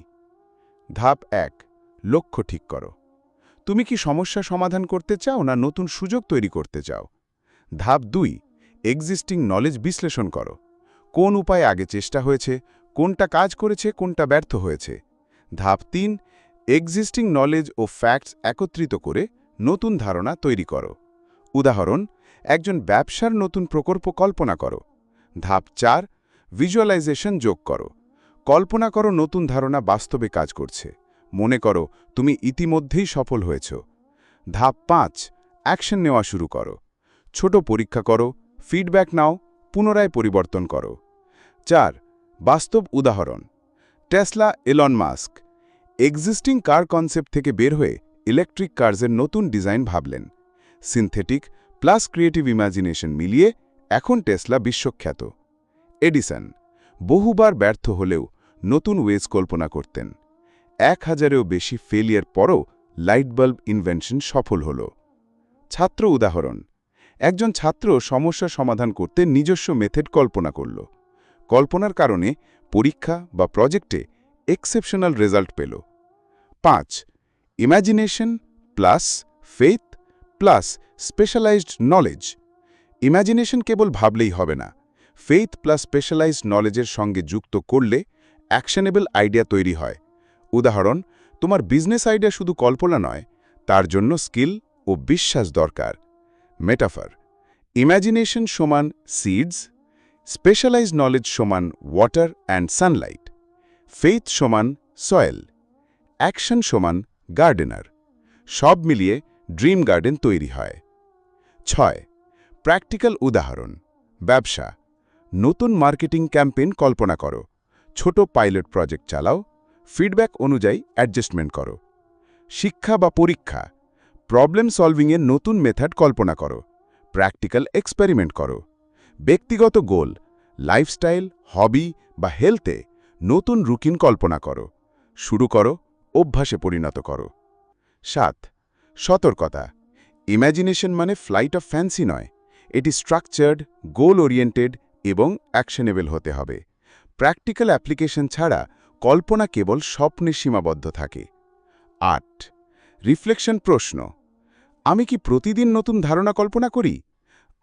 ধাপ 1. লক্ষ্য ঠিক করো। তুমি কি সমস্যা সমাধান করতে চাও না নতুন সুযোগ তৈরি করতে চাও? ধাপ 2. এক্সিস্টিং নলেজ বিশ্লেষণ করো। কোন উপায়ে আগে চেষ্টা হয়েছে, কোনটা কাজ করেছে, কোনটা ব্যর্থ হয়েছে। ধাপ 3. এক্সিস্টিং নলেজ ও ফ্যাক্টস একত্রিত করে নতুন ধারণা তৈরি করো। উদাহরণ, একজন ব্যবসার নতুন প্রকল্প কল্পনা করো। ধাপ 4. ভিজুয়ালাইজেশন যোগ করো। কল্পনা করো নতুন ধারণা বাস্তবে কাজ করছে। মনে করো তুমি ইতিমধ্যেই সফল হয়েছ। ধাপ 5. অ্যাকশন নেওয়া শুরু করো। ছোট পরীক্ষা করো, ফিডব্যাক নাও, পুনরায় পরিবর্তন করো। 4. বাস্তব উদাহরণ। টেসলা, এলন মাস্ক এক্সিস্টিং কার কনসেপ্ট থেকে বের হয়ে ইলেকট্রিক কার্সের নতুন ডিজাইন ভাবলেন। সিনথেটিক প্লাস ক্রিয়েটিভ ইমাজিনেশন মিলিয়ে এখন টেসলা বিশ্বখ্যাত। এডিসন বহুবার ব্যর্থ হলেও নতুন ওয়েজ কল্পনা করতেন। 1000-এরও বেশি ফেলিয়ার পরও লাইট বাল্ব ইনভেনশন সফল হল। ছাত্র উদাহরণ, একজন ছাত্র সমস্যা সমাধান করতে নিজস্ব মেথড কল্পনা করল। কল্পনার কারণে পরীক্ষা বা প্রজেক্টে এক্সেপশনাল রেজাল্ট পেল। 5. Imagination plus faith plus specialised knowledge. Imagination কেবল ভাবলেই হবে না, ফেথ প্লাস স্পেশালাইজড নলেজের সঙ্গে যুক্ত করলে অ্যাকশনেবল আইডিয়া তৈরি হয়। উদাহরণ, তোমার বিজনেস আইডিয়া শুধু কল্পনা নয়, তার জন্য স্কিল ও বিশ্বাস দরকার। মেটাফার, ইম্যাজিনেশন সমান সিডস, স্পেশালাইজড নলেজ সমান ওয়াটার অ্যান্ড সানলাইট, ফেথ সমান সয়েল, অ্যাকশন সমান গার্ডেনার। সব মিলিয়ে ড্রিম গার্ডেন তৈরি হয়। 6. প্র্যাকটিক্যাল উদাহরণ। ব্যবসা, নতুন মার্কেটিং ক্যাম্পেইন কল্পনা করো। ছোট পাইলট প্রজেক্ট চালাও, ফিডব্যাক অনুযায়ী অ্যাডজাস্টমেন্ট করো। শিক্ষা বা পরীক্ষা, প্রবলেম সলভিংয়ের নতুন মেথড কল্পনা করো, প্র্যাকটিক্যাল এক্সপেরিমেন্ট করো। ব্যক্তিগত গোল, লাইফস্টাইল, হবি বা হেলথে নতুন রুটিন কল্পনা করো। শুরু করো, অভ্যাসে পরিণত করো। 7. সতর্কতা, ইম্যাজিনেশন মানে ফ্লাইট অফ ফ্যান্সি নয়, এটি স্ট্রাকচার্ড, গোল ওরিয়েন্টেড এবং অ্যাকশনেবল হতে হবে। প্র্যাকটিক্যাল অ্যাপ্লিকেশন ছাড়া কল্পনা কেবল স্বপ্নে সীমাবদ্ধ থাকে। 8. রিফ্লেকশন প্রশ্ন, আমি কি প্রতিদিন নতুন ধারণা কল্পনা করি?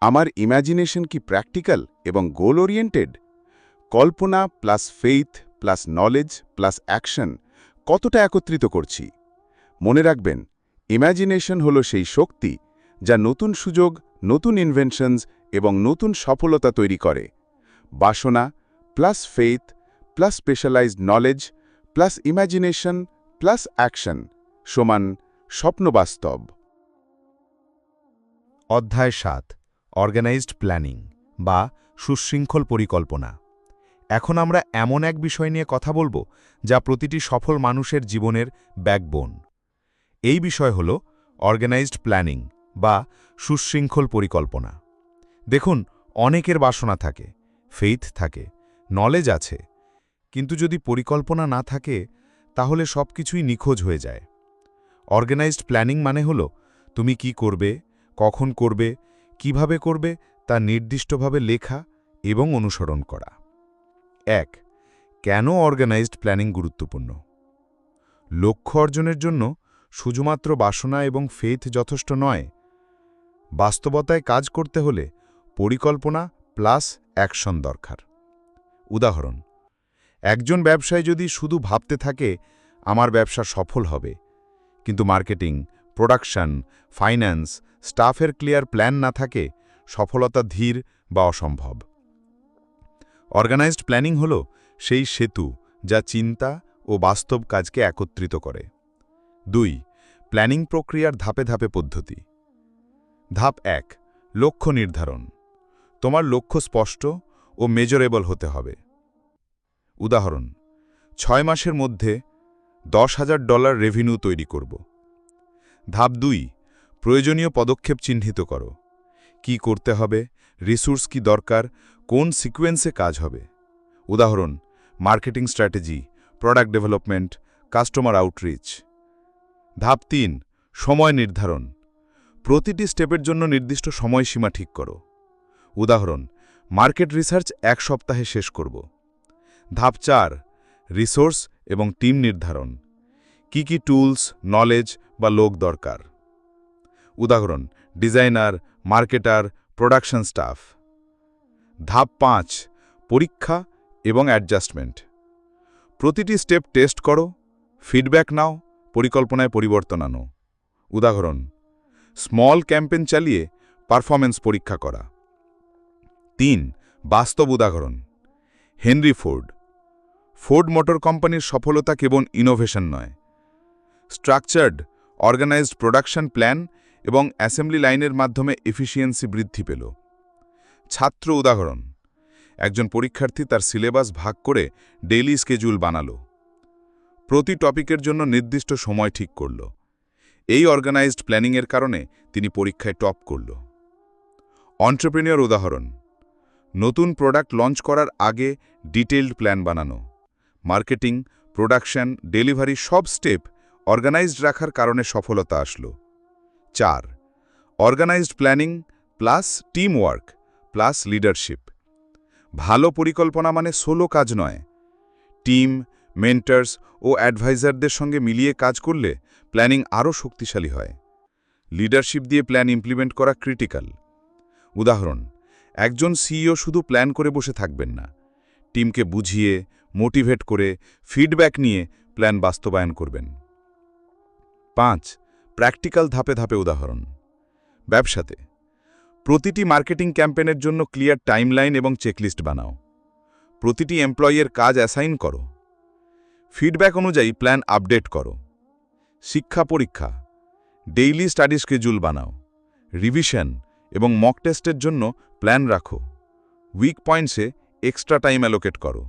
আমার ইম্যাজিনেশন কি প্র্যাকটিক্যাল এবং গোল ওরিয়েন্টেড? কল্পনা plus faith plus knowledge plus action কতটা একত্রিত করছি? মনে রাখবেন, ইম্যাজিনেশন হল সেই শক্তি যা নতুন সুযোগ, নতুন ইনভেনশনস এবং নতুন সফলতা তৈরি করে। বাসনা plus faith plus specialised knowledge plus imagination plus action সমান স্বপ্ন বাস্তব। অধ্যায় 7. অর্গানাইজড প্ল্যানিং বা সুশৃঙ্খল পরিকল্পনা। এখন আমরা এমন এক বিষয় নিয়ে কথা বলবো যা প্রতিটি সফল মানুষের জীবনের ব্যাকবোন। এই বিষয় হল অর্গানাইজড প্ল্যানিং বা সুশৃঙ্খল পরিকল্পনা। দেখুন, অনেকের বাসনা থাকে, ফেইথ থাকে, নলেজ আছে, কিন্তু যদি পরিকল্পনা না থাকে তাহলে সবকিছুই নিখোঁজ হয়ে যায়। অর্গানাইজড প্ল্যানিং মানে হল তুমি কি করবে, কখন করবে, কিভাবে করবে তা নির্দিষ্টভাবে লেখা এবং অনুসরণ করা। 1. কেন অর্গানাইজড প্ল্যানিং গুরুত্বপূর্ণ? লক্ষ্য অর্জনের জন্য শুধুমাত্র বাসনা এবং ফেথ যথেষ্ট নয়। বাস্তবতায় কাজ করতে হলে পরিকল্পনা প্লাস অ্যাকশন দরকার। উদাহরণ, একজন ব্যবসায়ী যদি শুধু ভাবতে থাকে আমার ব্যবসা সফল হবে, কিন্তু মার্কেটিং, প্রোডাকশন, ফাইন্যান্স, স্টাফের ক্লিয়ার প্ল্যান না থাকে, সফলতা ধীর বা অসম্ভব। অর্গানাইজড প্ল্যানিং হল সেই সেতু যা চিন্তা ও বাস্তব কাজকে একত্রিত করে। 2. প্ল্যানিং প্রক্রিয়ার ধাপে ধাপে পদ্ধতি। ধাপ 1. লক্ষ্য নির্ধারণ। তোমার লক্ষ্য স্পষ্ট ও মেজারেবল হতে হবে। উদাহরণ, 6 মাসের মধ্যে $10,000 রেভিনিউ তৈরি করব। ধাপ 2. প্রয়োজনীয় পদক্ষেপ চিহ্নিত করো। কি করতে হবে, রিসোর্স কি দরকার, কোন সিকোয়েন্সে কাজ হবে। উদাহরণ, marketing strategy, product development, customer outreach. ধাপ 3. সময় নির্ধারণ। প্রতিটি স্টেপের জন্য নির্দিষ্ট সময়সীমা ঠিক করো। উদাহরণ, মার্কেট রিসার্চ 1 সপ্তাহে শেষ করব। ধাপ 4. রিসোর্স এবং টিম নির্ধারণ। কি কি টুলস, নলেজ বা লোক দরকার। উদাহরণ, ডিজাইনার, মার্কেটার, প্রোডাকশন স্টাফ। ধাপ 5. পরীক্ষা এবং অ্যাডজাস্টমেন্ট। প্রতিটি স্টেপ টেস্ট করো, ফিডব্যাক নাও, পরিকল্পনায় পরিবর্তন আনো। উদাহরণ, স্মল ক্যাম্পেইন চালিয়ে পারফরম্যান্স পরীক্ষা করা। 3. বাস্তব উদাহরণ। Henry Ford. ফোর্ড মোটর কোম্পানির সফলতা কেবল ইনোভেশন নয়, স্ট্রাকচার্ড, অর্গানাইজড প্রোডাকশন প্ল্যান এবং অ্যাসেম্বলি লাইনের মাধ্যমে এফিসিয়েন্সি বৃদ্ধি পেল। ছাত্র উদাহরণ। একজন পরীক্ষার্থী তার সিলেবাস ভাগ করে ডেইলি স্কেজুল বানালো, প্রতি টপিকের জন্য নির্দিষ্ট সময় ঠিক করল। এই অর্গানাইজড প্ল্যানিংয়ের কারণে তিনি পরীক্ষায় টপ করল। এন্টারপ্রেনিয়র উদাহরণ। নতুন প্রোডাক্ট লঞ্চ করার আগে ডিটেইলড প্ল্যান বানানো, মার্কেটিং, প্রোডাকশন, ডেলিভারি সব স্টেপ অর্গানাইজড রাখার কারণে সফলতা আসলো। 4. Organised planning plus team work plus leadership. ভালো পরিকল্পনা মানে সোলো কাজ নয়, টিম, মেন্টার্স ও অ্যাডভাইজারদের সঙ্গে মিলিয়ে কাজ করলে প্ল্যানিং আরও শক্তিশালী হয়। লিডারশিপ দিয়ে প্ল্যান ইমপ্লিমেন্ট করা ক্রিটিক্যাল। উদাহরণ, একজন সিইও শুধু প্ল্যান করে বসে থাকবেন না, টিমকে বুঝিয়ে, মোটিভেট করে, ফিডব্যাক নিয়ে প্ল্যান বাস্তবায়ন করবেন। 5. প্র্যাকটিক্যাল ধাপে ধাপে উদাহরণ। ব্যবসাতে প্রতিটি মার্কেটিং ক্যাম্পেইনের জন্য ক্লিয়ার টাইমলাইন এবং চেকলিস্ট বানাও। প্রতিটি এমপ্লয়ির কাজ অ্যাসাইন করো। ফিডব্যাক অনুযায়ী প্ল্যান আপডেট করো। শিক্ষা পরীক্ষা, ডেইলি স্টাডি স্কেজুল বানাও। রিভিশন এবং মক টেস্টের জন্য প্ল্যান রাখো। উইক পয়েন্টসে এক্সট্রা টাইম অ্যালোকেট করো।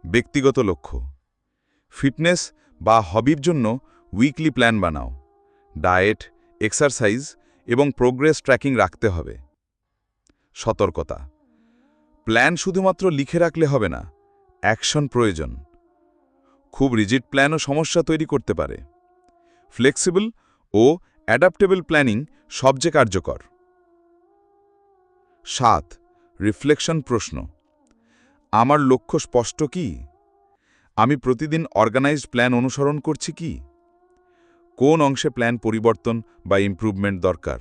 ব্যক্তিগত লক্ষ্য, ফিটনেস বা হবির জন্য উইকলি প্ল্যান বানাও। ডায়েট, এক্সারসাইজ এবং প্রোগ্রেস ট্র্যাকিং রাখতে হবে। সতর্কতা, প্ল্যান শুধুমাত্র লিখে রাখলে হবে না, অ্যাকশন প্রয়োজন। খুব রিজিড প্ল্যানও সমস্যা তৈরি করতে পারে। ফ্লেক্সিবল ও অ্যাডাপ্টেবল প্ল্যানিং সবচেয়ে কার্যকর। 7. রিফ্লেকশন প্রশ্ন। আমার লক্ষ্য স্পষ্ট কি? আমি প্রতিদিন অর্গানাইজড প্ল্যান অনুসরণ করছি কি? কোন অংশে প্ল্যান পরিবর্তন বা ইমপ্রুভমেন্ট দরকার?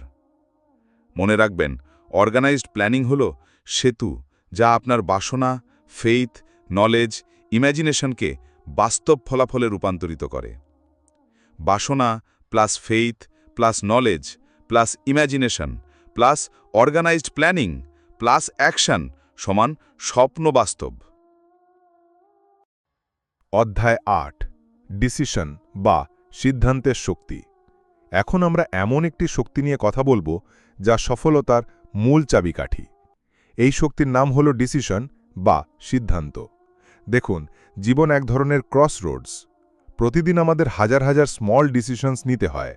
মনে রাখবেন, অর্গানাইজড প্ল্যানিং হল সেতু যা আপনার বাসনা, ফেইথ, নলেজ, ইম্যাজিনেশনকে বাস্তব ফলাফলে রূপান্তরিত করে। বাসনা plus faith plus knowledge plus imagination plus organised planning plus action সমান স্বপ্ন বাস্তব। অধ্যায় 8 ডিসিশন বা সিদ্ধান্তের শক্তি। এখন আমরা এমন একটি শক্তি নিয়ে কথা বলবো যা সফলতার মূল চাবিকাঠি। এই শক্তির নাম হল ডিসিশন বা সিদ্ধান্ত। দেখুন, জীবন এক ধরনের ক্রসরোডস। প্রতিদিন আমাদের হাজার হাজার স্মল ডিসিশনস নিতে হয়,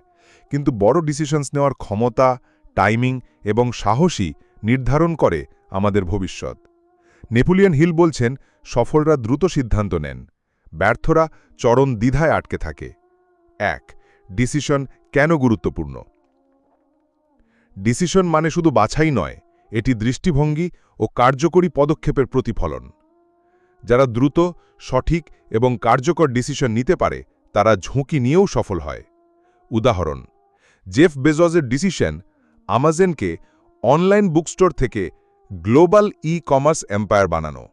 কিন্তু বড় ডিসিশনস নেওয়ার ক্ষমতা, টাইমিং এবং সাহসী নির্ধারণ করে আমাদের ভবিষ্যৎ। নেপোলিয়ন হিল বলছেন, সফলরা দ্রুত সিদ্ধান্ত নেন, ব্যর্থরা চরম দ্বিধায় আটকে থাকে। 1. ডিসিশন কেন গুরুত্বপূর্ণ? ডিসিশন মানে শুধু বাছাই নয়, এটি দৃষ্টিভঙ্গি ও কার্যকরী পদক্ষেপের প্রতিফলন। যারা দ্রুত, সঠিক এবং কার্যকর ডিসিশন নিতে পারে তারা ঝুঁকি নিয়েও সফল হয়। উদাহরণ, জেফ বেজোসের ডিসিশন আমাজনকে অনলাইন বুকস্টোর থেকে গ্লোবাল ই-কমার্স এম্পায়ার বানানো।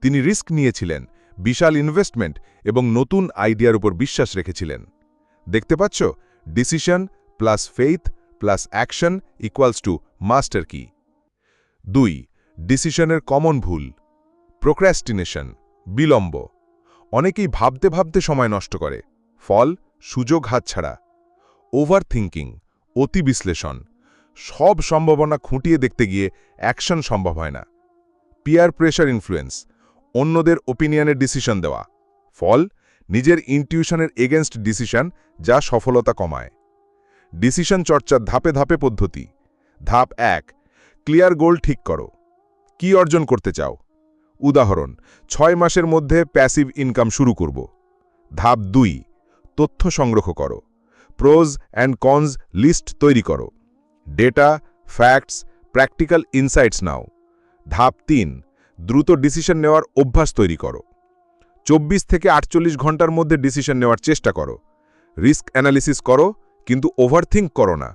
তিনি রিস্ক নিয়েছিলেন, বিশাল ইনভেস্টমেন্ট এবং নতুন আইডিয়ার উপর বিশ্বাস রেখেছিলেন। দেখতে পাচ্ছ, decision plus faith plus action equals to master কি। 2. ডিসিশনের কমন ভুল। প্রোক্র্যাস্টিনেশন, বিলম্ব। অনেকেই ভাবতে ভাবতে সময় নষ্ট করে, ফল সুযোগ হাতছাড়া। ওভার থিঙ্কিং, অতি বিশ্লেষণ, সব সম্ভাবনা খুঁটিয়ে দেখতে গিয়ে অ্যাকশন সম্ভব হয় না। পিয়ার প্রেশার ইনফ্লুয়েন্স, অন্যদের ওপিনিয়নের ডিসিশন দেওয়া, ফল নিজের ইনটিউশনের এগেনস্ট ডিসিশন, যা সফলতা কমায়। ডিসিশন চর্চার ধাপে ধাপে পদ্ধতি। ধাপ 1, ক্লিয়ার গোল ঠিক করো। কি অর্জন করতে চাও? উদাহরণ, 6 মাসের মধ্যে প্যাসিভ ইনকাম শুরু করব। ধাপ 2, তথ্য সংগ্রহ করো। প্রোজ অ্যান্ড কনস লিস্ট তৈরি করো। ডেটা, ফ্যাক্টস, প্র্যাকটিক্যাল ইনসাইটস নাও। ধাপ 3, দ্রুত ডিসিশন নেওয়ার অভ্যাস তৈরি করো। 24 থেকে 48 ঘন্টার মধ্যে ডিসিশন নেওয়ার চেষ্টা করো। রিস্ক অ্যানালিসিস করো, কিন্তু ওভারথিঙ্ক করো না।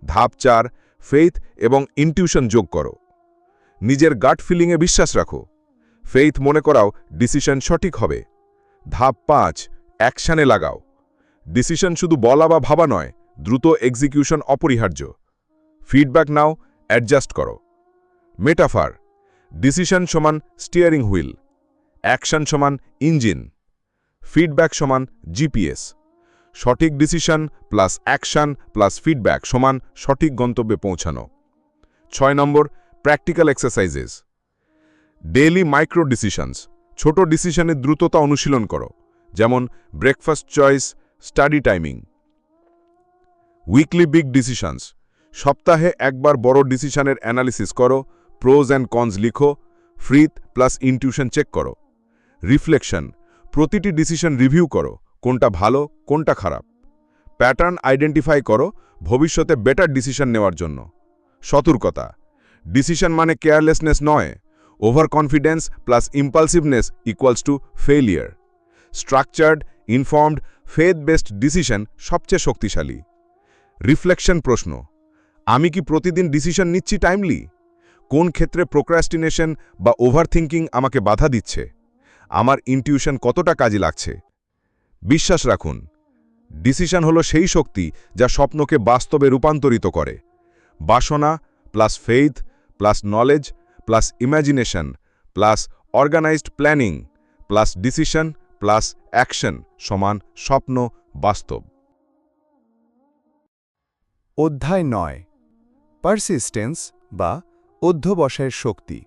ধাপ 4, ফেইথ এবং ইনটিউশন যোগ করো। নিজের গাট ফিলিংয়ে বিশ্বাস রাখো। ফেইথ মনে করাও ডিসিশন সঠিক হবে। ধাপ 5, অ্যাকশানে লাগাও। ডিসিশন শুধু বলা বা ভাবা নয়, দ্রুত এক্সিকিউশন অপরিহার্য। ফিডব্যাক নাও, অ্যাডজাস্ট করো। মেটাফার, ডিসিশন সমান স্টিয়ারিং হুইল, অ্যাকশন সমান ইঞ্জিন, ফিডব্যাক সমান জিপিএস। সঠিক decision plus action plus feedback সমান সঠিক গন্তব্যে পৌঁছানো। 6 নম্বর, practical exercises. Daily micro decisions, ছোট ডিসিশনের দ্রুততা অনুশীলন করো, যেমন breakfast choice, study timing. Weekly big decisions, সপ্তাহে একবার বড় ডিসিশনের অ্যানালিসিস করো, প্রোজ অ্যান্ড কনস লিখো, ফ্রিথ প্লাস ইনটিউশন চেক করো। রিফ্লেকশন, প্রতিটি ডিসিশন রিভিউ করো, কোনটা ভালো কোনটা খারাপ। প্যাটার্ন আইডেন্টিফাই করো, ভবিষ্যতে বেটার ডিসিশন নেওয়ার জন্য। সতর্কতা, ডিসিশন মানে কেয়ারলেসনেস নয়। Over confidence plus impulsiveness equals to failure. Structured, informed, faith based decision সবচেয়ে শক্তিশালী। রিফ্লেকশন প্রশ্ন, আমি কি প্রতিদিন ডিসিশন নিচ্ছি টাইমলি? কোন ক্ষেত্রে প্রোক্রাস্টিনেশন বা ওভারথিঙ্কিং আমাকে বাধা দিচ্ছে? আমার ইনটিউশন কতটা কাজে লাগছে? বিশ্বাস রাখুন, ডিসিশন হলো সেই শক্তি যা স্বপ্নকে বাস্তবে রূপান্তরিত করে। বাসনা plus faith plus knowledge plus imagination plus organised planning plus decision plus action সমান স্বপ্ন বাস্তব। অধ্যায় 9, পারসিস্টেন্স বা অধ্যবসায়ের শক্তি।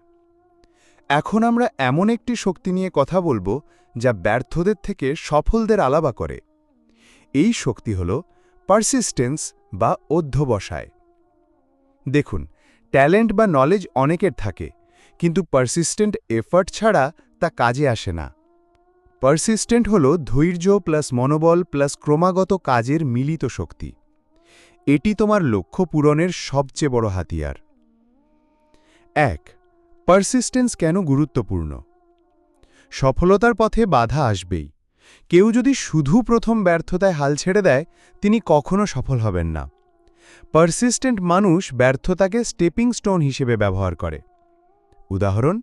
এখন আমরা এমন একটি শক্তি নিয়ে কথা বলবো যা ব্যর্থদের থেকে সফলদের আলাদা করে। এই শক্তি হল পারসিস্টেন্স বা অধ্যবসায়। দেখুন, ট্যালেন্ট বা নলেজ অনেকের থাকে, কিন্তু পারসিস্টেন্ট এফর্ট ছাড়া তা কাজে আসে না। পারসিস্টেন্ট হল ধৈর্য প্লাস মনোবল প্লাস ক্রমাগত কাজের মিলিত শক্তি। এটি তোমার লক্ষ্য পূরণের সবচেয়ে বড় হাতিয়ার। 1, পারসিস্টেন্স কেন গুরুত্বপূর্ণ? সফলতার পথে বাধা আসবেই। কেউ যদি শুধু প্রথম ব্যর্থতায় হাল ছেড়ে দেয়, তিনি কখনো সফল হবেন না। পারসিস্টেন্ট মানুষ ব্যর্থতাকে স্টেপিং স্টোন হিসেবে ব্যবহার করে। উদাহরণ,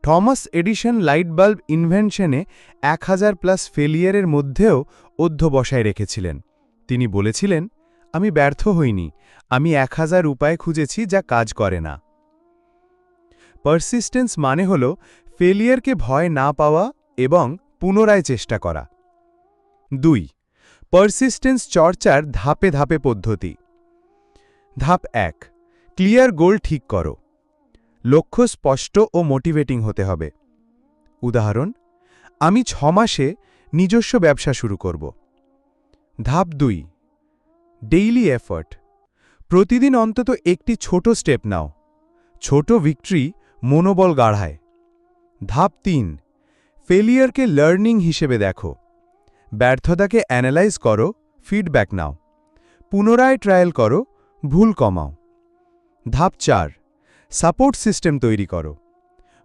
থমাস এডিসন লাইট বাল্ব ইনভেনশনে 1000+ ফেলিয়ারের মধ্যেও অধ্যবসায় রেখেছিলেন। তিনি বলেছিলেন, আমি ব্যর্থ হইনি, আমি 1000 উপায় খুঁজেছি যা কাজ করে না। পারসিস্টেন্স মানে হল ফেলিয়ারকে ভয় না পাওয়া এবং পুনরায় চেষ্টা করা। 2, পারসিস্টেন্স চর্চার ধাপে ধাপে পদ্ধতি। ধাপ 1, ক্লিয়ার গোল ঠিক করো। লক্ষ্য স্পষ্ট ও মোটিভেটিং হতে হবে। উদাহরণ, আমি 6 মাসে নিজস্ব ব্যবসা শুরু করব। ধাপ 2, ডেইলি এফর্ট। প্রতিদিন অন্তত একটি ছোট স্টেপ নাও। ছোট ভিক্টরি মনোবল গাঢ়ায়। ধাপ 3, ফেলিয়ারকে লার্নিং হিসেবে দেখো। ব্যর্থতাকে অ্যানালাইজ করো, ফিডব্যাক নাও। পুনরায় ট্রায়াল করো, ভুল কমাও। ধাপ 4, সাপোর্ট সিস্টেম তৈরি করো।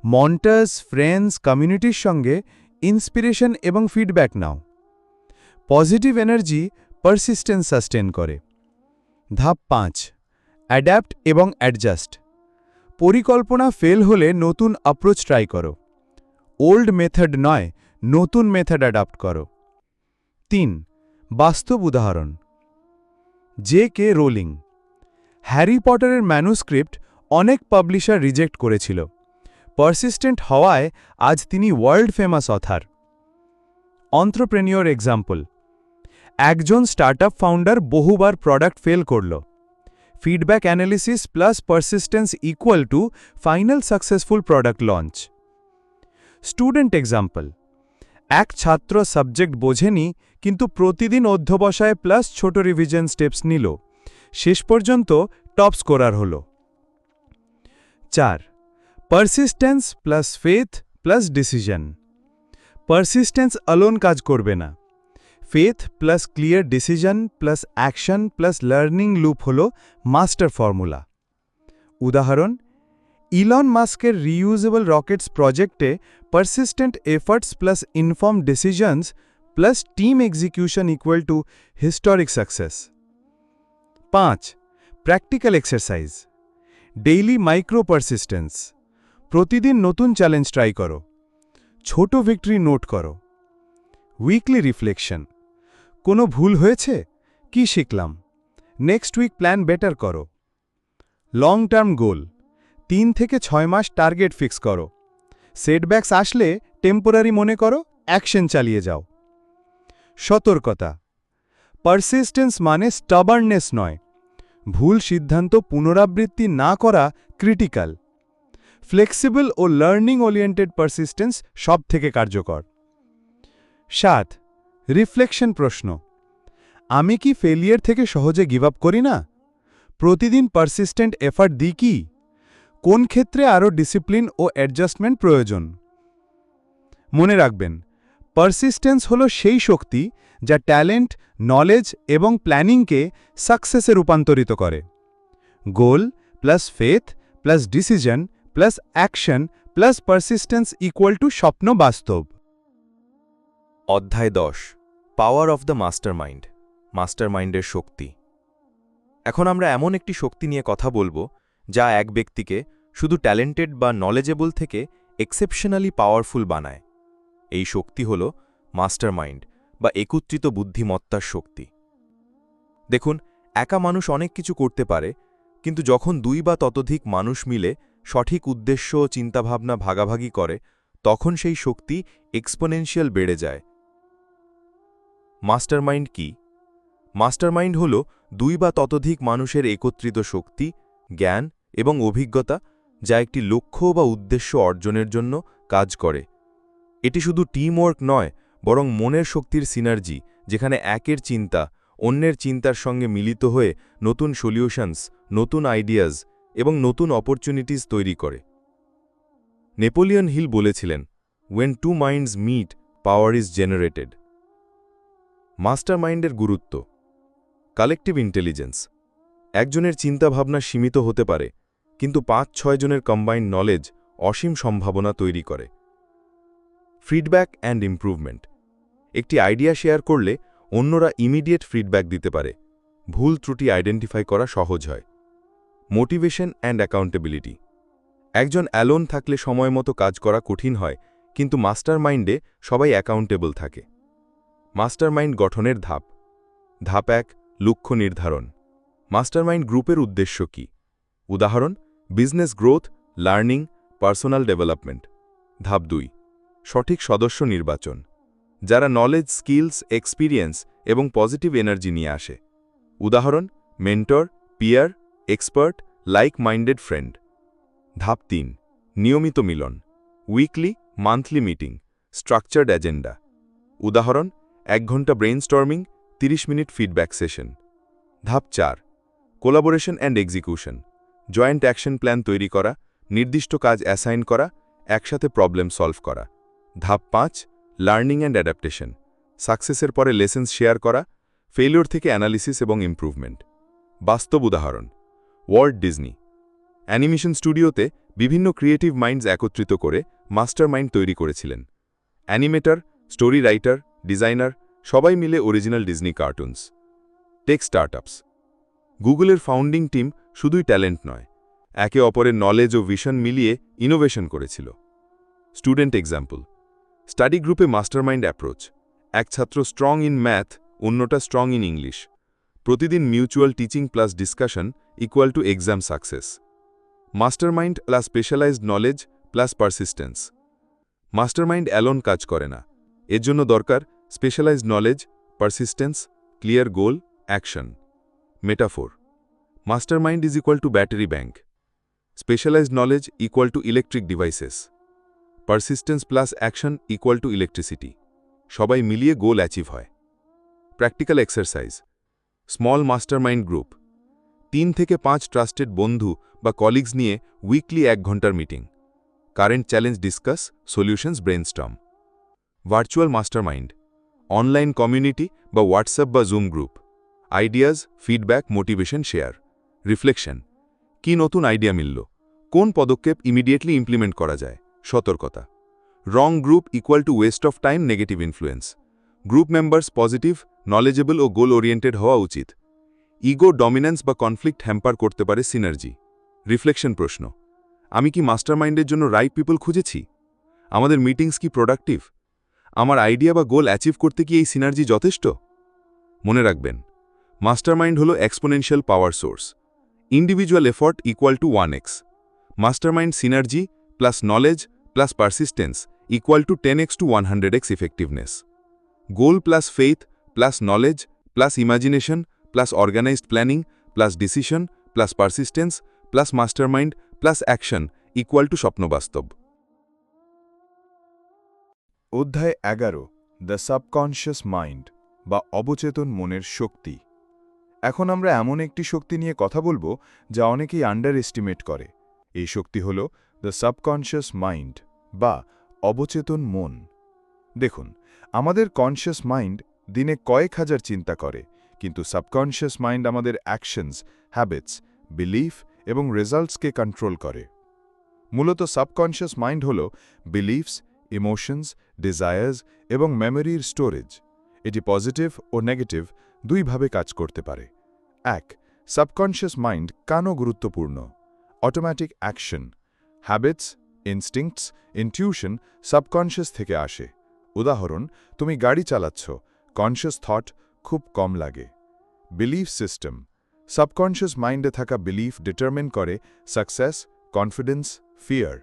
মন্টার্স, ফ্রেন্ডস, কমিউনিটির সঙ্গে ইন্সপিরেশন এবং ফিডব্যাক নাও। পজিটিভ এনার্জি পারসিস্টেন্স সাস্টেন করে। ধাপ 5, অ্যাডাপ্ট এবং অ্যাডজাস্ট। পরিকল্পনা ফেল হলে নতুন অ্যাপ্রোচ ট্রাই করো। ওল্ড মেথড নয়, নতুন মেথড অ্যাডাপ্ট করো। 3, বাস্তব উদাহরণ। জে.কে. রোলিং। হ্যারি পটারের ম্যানুস্ক্রিপ্ট অনেক পাবলিশার রিজেক্ট করেছিল। পারসিস্টেন্ট হওয়ায় আজ তিনি ওয়ার্ল্ড ফেমাস অথার। অন্ত্রপ্রেনিওর এক্সাম্পল, একজন স্টার্টআপ ফাউন্ডার বহুবার প্রোডাক্ট ফেল করল। Feedback analysis plus persistence equal two final successful product launch. Student example, এক ছাত্র সাবজেক্ট বোঝেনি কিন্তু প্রতিদিন অধ্যবসায় প্লাস ছোট রিভিশন স্টেপস নিল, শেষ পর্যন্ত টপ স্কোরার হল। 4. Persistence plus faith plus decision. Persistence alone কাজ করবে না। Faith plus clear decision plus action plus learning loop হল মাস্টার ফর্মুলা। উদাহরণ, ইলন মাস্কের রিইউজেবল রকেটস প্রজেক্টে persistent efforts plus inform decisions plus team execution equal to historic success. 5. Practical exercise. Daily micro persistence. প্রতিদিন নতুন challenge try করো। ছোট victory note করো। Weekly reflection. কোনো ভুল হয়েছে? কি শিখলাম? নেক্সট উইক প্ল্যান বেটার করো। Long term goal. 3 থেকে 6 মাস টার্গেট ফিক্স করো। সেটব্যাকস আসলে টেম্পোরারি মনে করো, অ্যাকশন চালিয়ে যাও। সতর্কতা, পারসিস্টেন্স মানে স্টাবার্ননেস নয়। ভুল সিদ্ধান্ত পুনরাবৃত্তি না করা ক্রিটিক্যাল। ফ্লেক্সিবল ও লার্নিং ওরিয়েন্টেড পারসিস্টেন্স সবথেকে কার্যকর। 7. রিফ্লেকশন প্রশ্ন, আমি কি ফেলিয়ার থেকে সহজে গিভ আপ করি না? প্রতিদিন পারসিস্টেন্ট এফার্ট দিই কি? কোন ক্ষেত্রে আরও ডিসিপ্লিন ও অ্যাডজাস্টমেন্ট প্রয়োজন? মনে রাখবেন, পারসিস্টেন্স হল সেই শক্তি যা ট্যালেন্ট, নলেজ এবং প্ল্যানিংকে সাকসেসে রূপান্তরিত করে। Goal plus faith plus decision plus action plus persistence equal to স্বপ্ন বাস্তব। অধ্যায় 10, পাওয়ার অফ দ্য মাস্টারমাইন্ড, মাস্টারমাইন্ডের শক্তি। এখন আমরা এমন একটি শক্তি নিয়ে কথা বলবো যা এক ব্যক্তিকে শুধু ট্যালেন্টেড বা নলেজেবল থেকে এক্সেপশনালি পাওয়ারফুল বানায়। এই শক্তি হল মাস্টারমাইন্ড বা একত্রিত বুদ্ধিমত্তার শক্তি। দেখুন, একা মানুষ অনেক কিছু করতে পারে, কিন্তু যখন 2 বা ততোধিক মানুষ মিলে সঠিক উদ্দেশ্য ও চিন্তাভাবনা ভাগাভাগি করে, তখন সেই শক্তি এক্সপোনেনশিয়াল বেড়ে যায়। মাস্টারমাইন্ড কি? মাস্টারমাইন্ড হল 2 বা ততোধিক মানুষের একত্রিত শক্তি, জ্ঞান এবং অভিজ্ঞতা যা একটি লক্ষ্য বা উদ্দেশ্য অর্জনের জন্য কাজ করে। এটি শুধু টিম ওয়ার্ক নয়, বরং মনের শক্তির সিনার্জি, যেখানে একের চিন্তা অন্যের চিন্তার সঙ্গে মিলিত হয়ে নতুন সলিউশনস, নতুন আইডিয়াজ এবং নতুন অপরচুনিটিস তৈরি করে। নেপোলিয়ন হিল বলেছিলেন, "When 2 minds meet, power is generated." মাস্টারমাইন্ডের গুরুত্ব। Collective intelligence. একজনের চিন্তাভাবনা সীমিত হতে পারে, কিন্তু 5-6 জনের কম্বাইন্ড নলেজ অসীম সম্ভাবনা তৈরি করে। Feedback and improvement. একটি আইডিয়া শেয়ার করলে অন্যরা ইমিডিয়েট ফিডব্যাক দিতে পারে, ভুল ত্রুটি আইডেন্টিফাই করা সহজ হয়। Motivation and accountability. একজন অ্যালোন থাকলে সময়মতো কাজ করা কঠিন হয়, কিন্তু মাস্টারমাইন্ডে সবাই অ্যাকাউন্টেবল থাকে। মাস্টারমাইন্ড গঠনের ধাপ। ধাপ 1, লক্ষ্য নির্ধারণ। মাস্টারমাইন্ড গ্রুপের উদ্দেশ্য কি? উদাহরণ, business growth, learning, personal development. ধাপ 2, সঠিক সদস্য নির্বাচন, যারা নলেজ, স্কিলস, এক্সপিরিয়েন্স এবং পজিটিভ এনার্জি নিয়ে আসে। উদাহরণ, mentor, peer, expert, like minded friend. ধাপ 3, নিয়মিত মিলন, weekly, monthly meeting, structured agenda. উদাহরণ, 1 ঘন্টা ব্রেইনস্টর্মিং, 30 মিনিট ফিডব্যাক সেশন। ধাপ 4, collaboration and execution, joint action plan তৈরি করা, নির্দিষ্ট কাজ অ্যাসাইন করা, একসাথে প্রবলেম সলভ করা। ধাপ 5, লার্নিং অ্যান্ড অ্যাডাপ্টেশন, সাকসেসের পরে লেসেন্স শেয়ার করা, ফেলিওর থেকে অ্যানালিসিস এবং ইমপ্রুভমেন্ট। বাস্তব উদাহরণ, ওয়াল্ট ডিজনি অ্যানিমেশন স্টুডিওতে বিভিন্ন ক্রিয়েটিভ মাইন্ডস একত্রিত করে মাস্টারমাইন্ড তৈরি করেছিলেন। অ্যানিমেটর, স্টোরি রাইটার, ডিজাইনার সবাই মিলে original Disney cartoons. Tech startups. গুগলের ফাউন্ডিং টিম শুধুই ট্যালেন্ট নয়, একে অপরের নলেজ ও ভিশন মিলিয়ে ইনোভেশন করেছিল। স্টুডেন্ট এক্সাম্পল, স্টাডি গ্রুপে মাস্টারমাইন্ড অ্যাপ্রোচ, এক ছাত্র স্ট্রং ইন ম্যাথ, অন্যটা স্ট্রং ইন ইংলিশ। প্রতিদিন mutual teaching plus discussion equal to exam success. Mastermind plus specialised knowledge plus persistence. Mastermind alone কাজ করে না, এর জন্য দরকার specialised knowledge, persistence, clear goal, action. Metaphor: mastermind is equal to battery bank, specialised knowledge equal to electric devices, persistence plus action equal to electricity. সবাই মিলিয়ে goal achieve হয়। Practical exercise: small mastermind group, 3 থেকে 5 trusted বন্ধু বা colleagues নিয়ে weekly 1 ঘন্টার meeting. Current challenge discuss, solutions brainstorm. Virtual mastermind, online community বা WhatsApp বা zoom group, ideas, feedback, motivation share. Reflection: কি নতুন আইডিয়া মিলল, কোন পদক্ষেপ ইমিডিয়েটলি ইমপ্লিমেন্ট করা যায়। সতর্কতা: wrong group equal to waste of time, negative influence. Group members positive, knowledgeable ও গোল ওরিয়েন্টেড হওয়া উচিত। ইগো ডমিন্যান্স বা কনফ্লিক্ট হ্যাম্পার করতে পারে সিনার্জি। রিফ্লেকশন প্রশ্ন: আমি কি মাস্টারমাইন্ডের জন্য রাইট পিপল খুঁজেছি? আমাদের মিটিংস কি প্রোডাক্টিভ? আমার আইডিয়া বা গোল অ্যাচিভ করতে কি এই সিনার্জি যথেষ্ট? মনে রাখবেন, মাস্টারমাইন্ড হল exponential power source. Individual effort equal to 1x। Mastermind synergy plus knowledge plus persistence equal to 10x to 100x effectiveness. Goal plus faith plus knowledge plus imagination plus organised planning plus decision plus persistence plus mastermind plus action equal to স্বপ্নবাস্তব। অধ্যায় 11, the subconscious mind বা অবচেতন মনের শক্তি। এখন আমরা এমন একটি শক্তি নিয়ে কথা বলবো যা অনেকেই আন্ডার এস্টিমেট করে। এই শক্তি হল দ্য সাবকনশিয়াস মাইন্ড বা অবচেতন মন। দেখুন, আমাদের কনশিয়াস মাইন্ড দিনে কয়েক হাজার চিন্তা করে, কিন্তু সাবকনশিয়াস মাইন্ড আমাদের অ্যাকশনস, হ্যাবিটস, বিলিফ এবং রেজাল্টসকে কন্ট্রোল করে। মূলত সাবকনশিয়াস মাইন্ড হল বিলিফস, ইমোশনস, ডিজায়ার্স এবং মেমোরির স্টোরেজ। এটি পজিটিভ ও নেগেটিভ দুইভাবে কাজ করতে পারে। 1. সাবকনশিয়াস মাইন্ড কেন গুরুত্বপূর্ণ? Automatic action, habits, instincts, intuition subconscious থেকে আসে। উদাহরণ, তুমি গাড়ি চালাচ্ছ, কনশিয়াস থট খুব কম লাগে। বিলিফ সিস্টেম, সাবকনশিয়াস মাইন্ডে থাকা বিলিফ ডিটারমিন করে সাকসেস, কনফিডেন্স, ফিয়ার।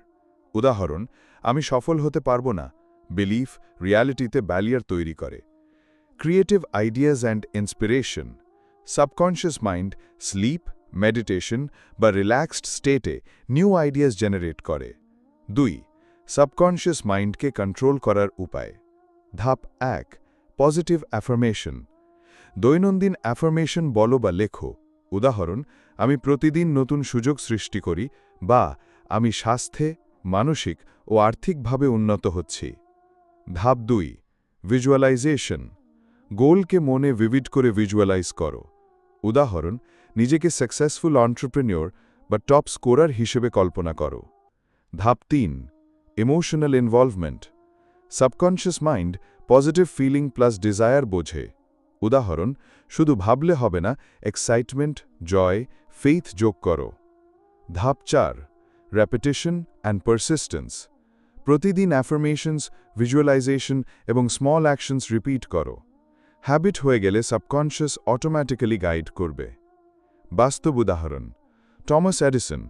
উদাহরণ, আমি সফল হতে পারবো না, বিলিফ রিয়ালিটিতে ব্যারিয়ার তৈরি করে। Creative ideas and inspiration, subconscious mind sleep, meditation বা রিল্যাক্সড স্টেটে নিউ আইডিয়াস জেনারেট করে। 2. সাবকনশিয়াস মাইন্ডকে কন্ট্রোল করার উপায়। ধাপ 1. Positive affirmation. দৈনন্দিন অ্যাফার্মেশন বলো বা লেখো। উদাহরণ, আমি প্রতিদিন নতুন সুযোগ সৃষ্টি করি বা আমি স্বাস্থ্যে, মানসিক ও আর্থিকভাবে উন্নত হচ্ছি। ধাপ 2. ভিজুয়ালাইজেশন। গোলকে মনে ভিভিড করে ভিজুয়ালাইজ করো। উদাহরণ, নিজেকে সাকসেসফুল এন্টারপ্রেনিউর বা টপ স্কোরার হিসেবে কল্পনা করো। ধাপ 3. Emotional involvement. Subconscious mind positive feeling plus desire বোঝে। উদাহরণ, শুধু ভাবলে হবে না, এক্সাইটমেন্ট, জয়, ফেইথ যোগ করো। ধাপ 4. রেপিটিশন অ্যান্ড পারসিস্টেন্স। প্রতিদিন অ্যাফার্মেশনস, ভিজুয়ালাইজেশন এবং স্মল অ্যাকশনস রিপিট করো। হ্যাবিট হয়ে গেলে সাবকনশিয়াস অটোম্যাটিক্যালি গাইড করবে। বাস্তব উদাহরণ, টমাস এডিসন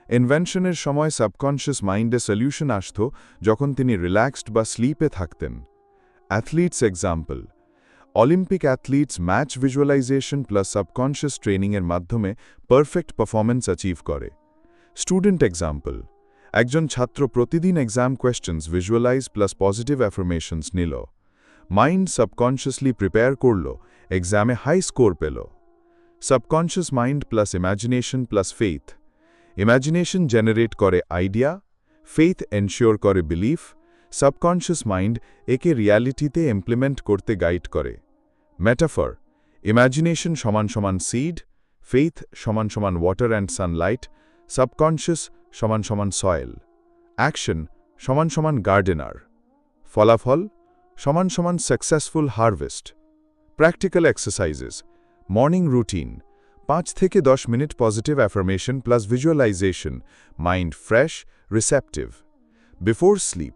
ইনভেনশনের সময় সাবকনশিয়াস মাইন্ডে সলিউশন আসত যখন তিনি রিল্যাক্সড বা স্লিপে থাকতেন। Athletes example, Olympic athletes match visualization plus subconscious ট্রেনিংয়ের মাধ্যমে পারফেক্ট পারফরম্যান্স অ্যাচিভ করে। স্টুডেন্ট এক্সাম্পল, একজন ছাত্র প্রতিদিন exam questions visualize plus positive affirmations নিল। মাইন্ড সাবকনশিয়াসলি প্রিপেয়ার করল, এক্সামে হাই স্কোর পেল। Subconscious mind plus imagination plus faith. Imagination generate করে আইডিয়া, ফেইথ এনশিওর করে বিলিফ, সাবকনশিয়াস মাইন্ড একে রিয়ালিটিতে ইমপ্লিমেন্ট করতে গাইড করে। মেটাফর, ইমাজিনেশন সমান সমান সিড, ফেইথ সমান সমান ওয়াটার অ্যান্ড সানলাইট, সাবকনশিয়াস সমান সমান সয়েল, অ্যাকশন সমান সমান গার্ডেনার, ফলাফল সমান সমান successful harvest. Practical exercises, morning routine 5 থেকে 10 minute positive affirmation plus visualisation, mind fresh, receptive. Before sleep,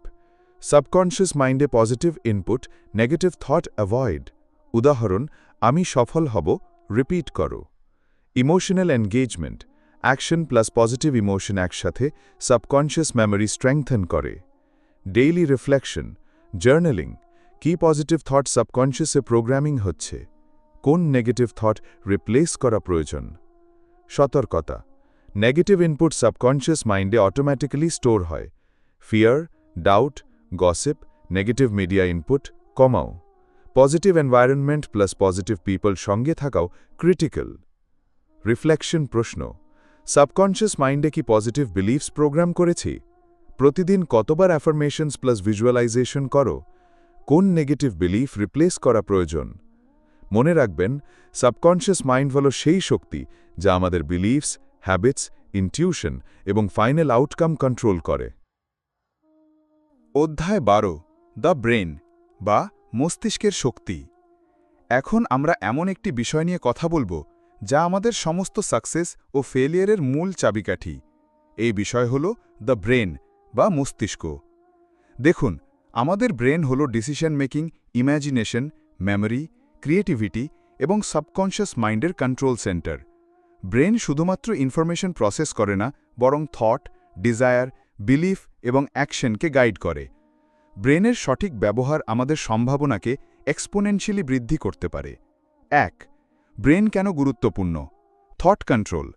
subconscious মাইন্ডে positive input, negative thought avoid. উদাহরণ, আমি সফল হব, রিপিট করো। Emotional engagement, action plus positive emotion একসাথে সাবকনশিয়াস মেমরি স্ট্রেংথেন করে। Daily reflection, journaling, কি পজিটিভ থট সাবকনশিয়াসে প্রোগ্রামিং হচ্ছে, কোন নেগেটিভ থট রিপ্লেস করা প্রয়োজন। সতর্কতা, নেগেটিভ ইনপুট সাবকনশিয়াস মাইন্ডে অটোমেটিক্যালি স্টোর হয়। Fear, doubt, gossip, negative media input কমাও। Positive environment plus positive people সঙ্গে থাকাও ক্রিটিক্যাল। রিফ্লেকশন প্রশ্ন, সাবকনশিয়াস মাইন্ডে কি পজিটিভ বিলিফস প্রোগ্রাম করেছি? প্রতিদিন কতবার অ্যাফার্মেশনস প্লাস ভিজুয়ালাইজেশন করো? কোন নেগেটিভ বিলিফ রিপ্লেস করা প্রয়োজন? মনে রাখবেন, সাবকনশিয়াস মাইন্ড হল সেই শক্তি যা আমাদের বিলিফস, হ্যাবিটস, ইনটিউশন এবং ফাইনাল আউটকাম কন্ট্রোল করে। অধ্যায় 12, দ্য ব্রেন বা মস্তিষ্কের শক্তি। এখন আমরা এমন একটি বিষয় নিয়ে কথা বলবো যা আমাদের সমস্ত সাকসেস ও ফেলিয়ারের মূল চাবিকাঠি। এই বিষয় হল দ্য ব্রেন বা মস্তিষ্ক। দেখুন, আমাদের ব্রেন হল decision making, imagination, memory, creativity এবং সাবকনশিয়াস মাইন্ডের কন্ট্রোল সেন্টার। ব্রেন শুধুমাত্র ইনফরমেশন প্রসেস করে না, বরং থট, ডিজায়ার, বিলিফ এবং অ্যাকশনকে গাইড করে। ব্রেনের সঠিক ব্যবহার আমাদের সম্ভাবনাকে এক্সপোনেনশিয়ালি বৃদ্ধি করতে পারে। 1. ব্রেন কেন গুরুত্বপূর্ণ? Thought control.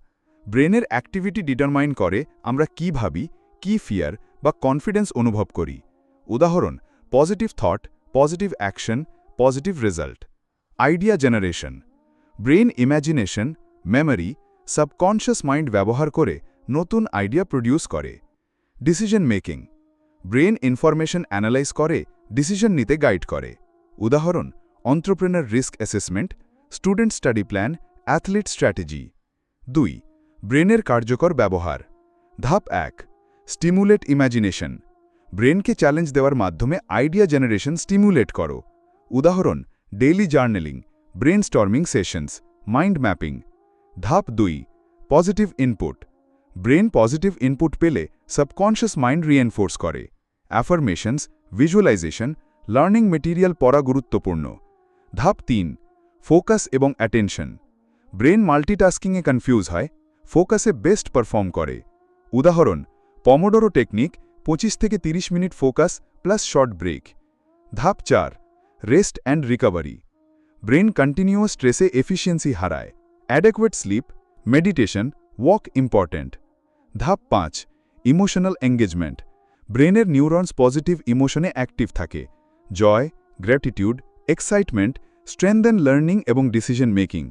ব্রেনের অ্যাক্টিভিটি ডিটারমাইন করে আমরা কি ভাবি, কি ফিয়ার বা কনফিডেন্স অনুভব করি। উদাহরণ, positive thought, positive action, positive result. Idea generation. Brain imagination, memory, subconscious mind ব্যবহার করে নতুন আইডিয়া প্রডিউস করে। Decision making. Brain information analyse করে ডিসিশন নিতে গাইড করে। উদাহরণ, entrepreneur risk assessment, student study plan, athlete strategy. 2. ব্রেনের কার্যকর ব্যবহার। ধাপ 1. Stimulate imagination. ব্রেনকে চ্যালেঞ্জ দেওয়ার মাধ্যমে আইডিয়া জেনারেশন স্টিমুলেট করো। উদাহরণ, daily journaling, brainstorming sessions, mind mapping. ধাপ 2. Positive input. Brain positive input পেলে সাবকনশিয়াস মাইন্ড রিএনফোর্স করে। অ্যাফার্মেশনস, ভিজুয়ালাইজেশন, লার্নিং মেটেরিয়াল পড়া গুরুত্বপূর্ণ। ধাপ 3. ফোকাস এবং অ্যাটেনশন। ব্রেন মাল্টিটাস্কিংয়ে কনফিউজ হয়, ফোকাসে বেস্ট পারফর্ম করে। উদাহরণ, পমোডোরো টেকনিক, 25 থেকে 30 minute focus plus short break. ধাপ 4. Rest and recovery. Brain continuous স্ট্রেসে এফিসিয়েন্সি হারায়। Adequate sleep, meditation, walk important. ধাপ 5. Emotional engagement. ব্রেনের নিউরনস পজিটিভ ইমোশনে অ্যাক্টিভ থাকে। Joy, gratitude, excitement strengthen learning এবং ডিসিশন মেকিং।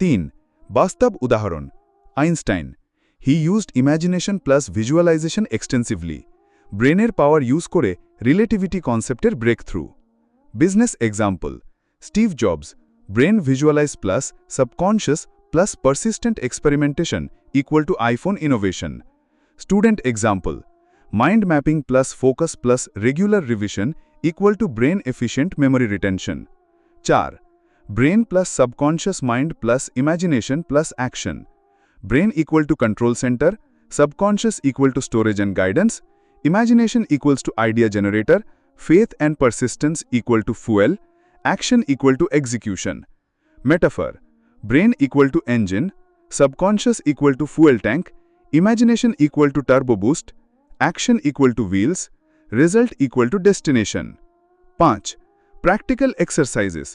3. বাস্তব উদাহরণ। Einstein, he used imagination plus visualisation extensively. ব্রেনের পাওয়ার ইউজ করে রিলেটিভিটি কনসেপ্টের breakthrough. Business example, Steve Jobs, brain visualise plus subconscious plus persistent experimentation equal to iPhone innovation. Student example, mind mapping plus focus plus regular revision equal to brain efficient memory retention. 4. Brain plus subconscious mind plus imagination plus action. Brain equal to control centre, subconscious equal to storage and guidance, imagination equals to idea generator, faith and persistence equal to fuel, action equal to execution. Metaphor, brain equal to engine, subconscious equal to fuel tank, imagination equal to turbo boost, action equal to wheels, result equal to destination. 5. Practical exercises.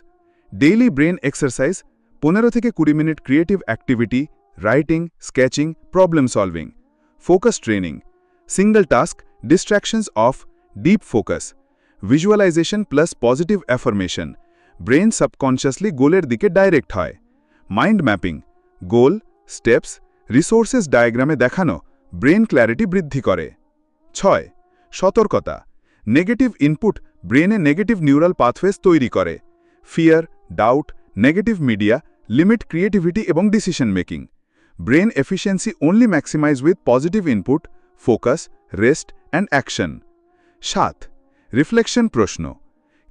Daily brain exercise, 15 থেকে 20 minute creative activity, writing, sketching, problem solving. Focus training. Single task, distractions off, deep focus. Visualisation plus positive affirmation, brain subconsciously গোলের দিকে direct হয়। Mind mapping, goal, steps, resources ডায়াগ্রামে দেখানো brain clarity বৃদ্ধি করে। 6. সতর্কতা, negative input ব্রেনে negative neural pathways তৈরি করে। Fear, doubt, negative media limit creativity এবং decision making. Brain efficiency only maximise with positive input, focus, rest and action. 7. Reflection প্রশ্ন,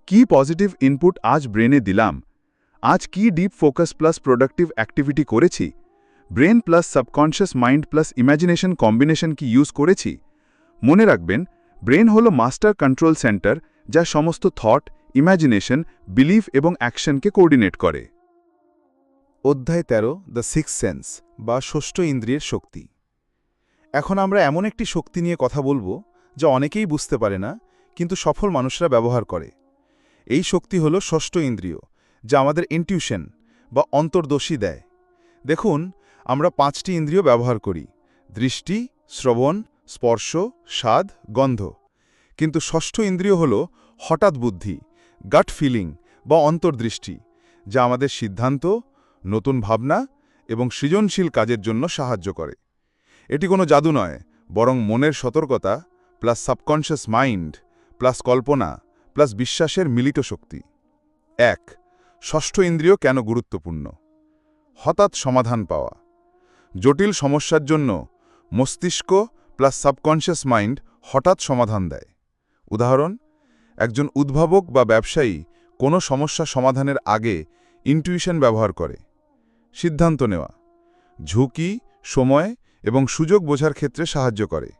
কি পজিটিভ ইনপুট আজ ব্রেনে দিলাম? আজ কি deep focus plus productive activity করেছি? Brain plus subconscious mind plus imagination combination কি ইউজ করেছি? মনে রাখবেন, ব্রেন হল মাস্টার কন্ট্রোল সেন্টার যা সমস্ত থট, ইম্যাজিনেশন, বিলিফ এবং অ্যাকশনকে কোঅর্ডিনেট করে। অধ্যায় ১৩ দ্য সিক্স সেন্স বা ষষ্ঠ ইন্দ্রিয়ের শক্তি। এখন আমরা এমন একটি শক্তি নিয়ে কথা বলবো যা অনেকেই বুঝতে পারে না, কিন্তু সফল মানুষরা ব্যবহার করে। এই শক্তি হল ষষ্ঠ ইন্দ্রিয়, যা আমাদের ইনটিউশন বা অন্তর্দর্শী দেয়। দেখুন, আমরা 5টি ইন্দ্রিয় ব্যবহার করি: দৃষ্টি, শ্রবণ, স্পর্শ, স্বাদ, গন্ধ। কিন্তু ষষ্ঠ ইন্দ্রিয় হল হঠাৎ বুদ্ধি, গাট ফিলিং বা অন্তর্দৃষ্টি, যা আমাদের সিদ্ধান্ত, নতুন ভাবনা এবং সৃজনশীল কাজের জন্য সাহায্য করে। এটি কোনো জাদু নয়, বরং মনের সতর্কতা প্লাস সাবকনশিয়াস মাইন্ড প্লাস কল্পনা প্লাস বিশ্বাসের মিলিত শক্তি। 1. ষষ্ঠ ইন্দ্রিয় কেন গুরুত্বপূর্ণ? হঠাৎ সমাধান পাওয়া। জটিল সমস্যার জন্য মস্তিষ্ক প্লাস সাবকনশিয়াস মাইন্ড হঠাৎ সমাধান দেয়। উদাহরণ, একজন উদ্ভাবক বা ব্যবসায়ী কোনো সমস্যা সমাধানের আগে ইনটিউশন ব্যবহার করে। সিদ্ধান্ত নেওয়া, ঝুঁকি, সময় এবং সুযোগ বোঝার ক্ষেত্রে সাহায্য করে।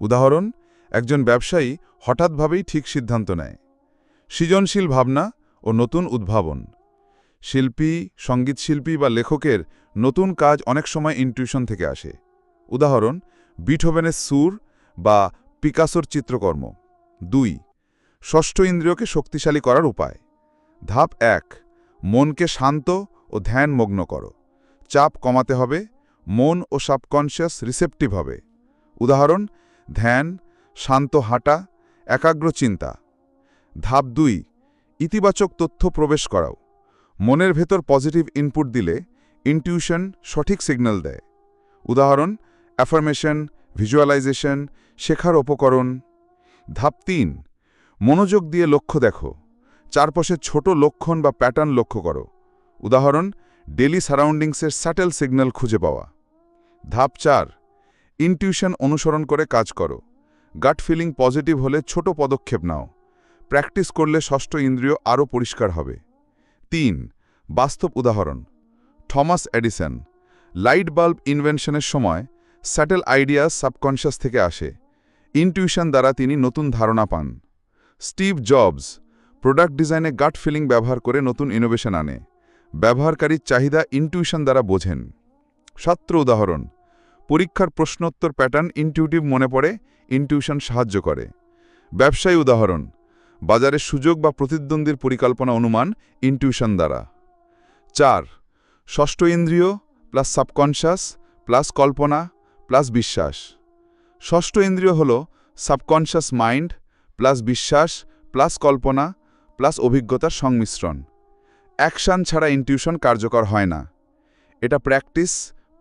উদাহরণ, একজন ব্যবসায়ী হঠাৎভাবেই ঠিক সিদ্ধান্ত নেয়। সৃজনশীল ভাবনা ও নতুন উদ্ভাবন। শিল্পী, সঙ্গীতশিল্পী বা লেখকের নতুন কাজ অনেক সময় ইনটিউশন থেকে আসে। উদাহরণ, বিথোভেনের সুর বা পিকাসোর চিত্রকর্ম। 2. ষষ্ঠ ইন্দ্রিয়কে শক্তিশালী করার উপায়। ধাপ 1. মনকে শান্ত ও ধ্যানমগ্ন করো। চাপ কমাতে হবে, মন ও সাবকনশিয়াস রিসেপটিভ হবে। উদাহরণ, ধ্যান, শান্ত হাঁটা, একাগ্র চিন্তা। ধাপ 2. ইতিবাচক তথ্য প্রবেশ করাও। মনের ভেতর পজিটিভ ইনপুট দিলে ইনটিউশন সঠিক সিগন্যাল দেয়। উদাহরণ, অ্যাফার্মেশন, ভিজুয়ালাইজেশন, শেখার উপকরণ। ধাপ 3. মনোযোগ দিয়ে লক্ষ্য দেখো। চারপাশে ছোট লক্ষণ বা প্যাটার্ন লক্ষ্য করো। উদাহরণ, ডেলি সারাউন্ডিংসের স্যাটেল সিগন্যাল খুঁজে পাওয়া। ধাপ 4. ইনটিউশন অনুসরণ করে কাজ করো। গাট ফিলিং পজিটিভ হলে ছোট পদক্ষেপ নাও। প্র্যাকটিস করলে ষষ্ঠ ইন্দ্রিয় আরও পরিষ্কার হবে। 3. বাস্তব উদাহরণ। থমাস এডিসন লাইট বাল্ব ইনভেনশনের সময় স্যাটেল আইডিয়া সাবকনশিয়াস থেকে আসে। ইনটিউশন দ্বারা তিনি নতুন ধারণা পান। স্টিভ জবস প্রোডাক্ট ডিজাইনে গাট ফিলিং ব্যবহার করে নতুন ইনোভেশন আনে। ব্যবহারকারীর চাহিদা ইনটিউশন দ্বারা বোঝেন। ছাত্র উদাহরণ, পরীক্ষার প্রশ্নোত্তর প্যাটার্ন ইনটিউটিভ মনে পড়ে, ইনটিউশন সাহায্য করে। ব্যবসায়ী উদাহরণ, বাজারের সুযোগ বা প্রতিদ্বন্দ্বীর পরিকল্পনা অনুমান ইনটিউশন দ্বারা। 4. ষষ্ঠ ইন্দ্রিয় প্লাস সাবকনশিয়াস প্লাস কল্পনা প্লাস বিশ্বাস। ষষ্ঠ ইন্দ্রিয় হল সাবকনশিয়াস মাইন্ড প্লাস বিশ্বাস প্লাস কল্পনা প্লাস অভিজ্ঞতার সংমিশ্রণ। অ্যাকশন ছাড়া ইনটিউশন কার্যকর হয় না। এটা প্র্যাকটিস,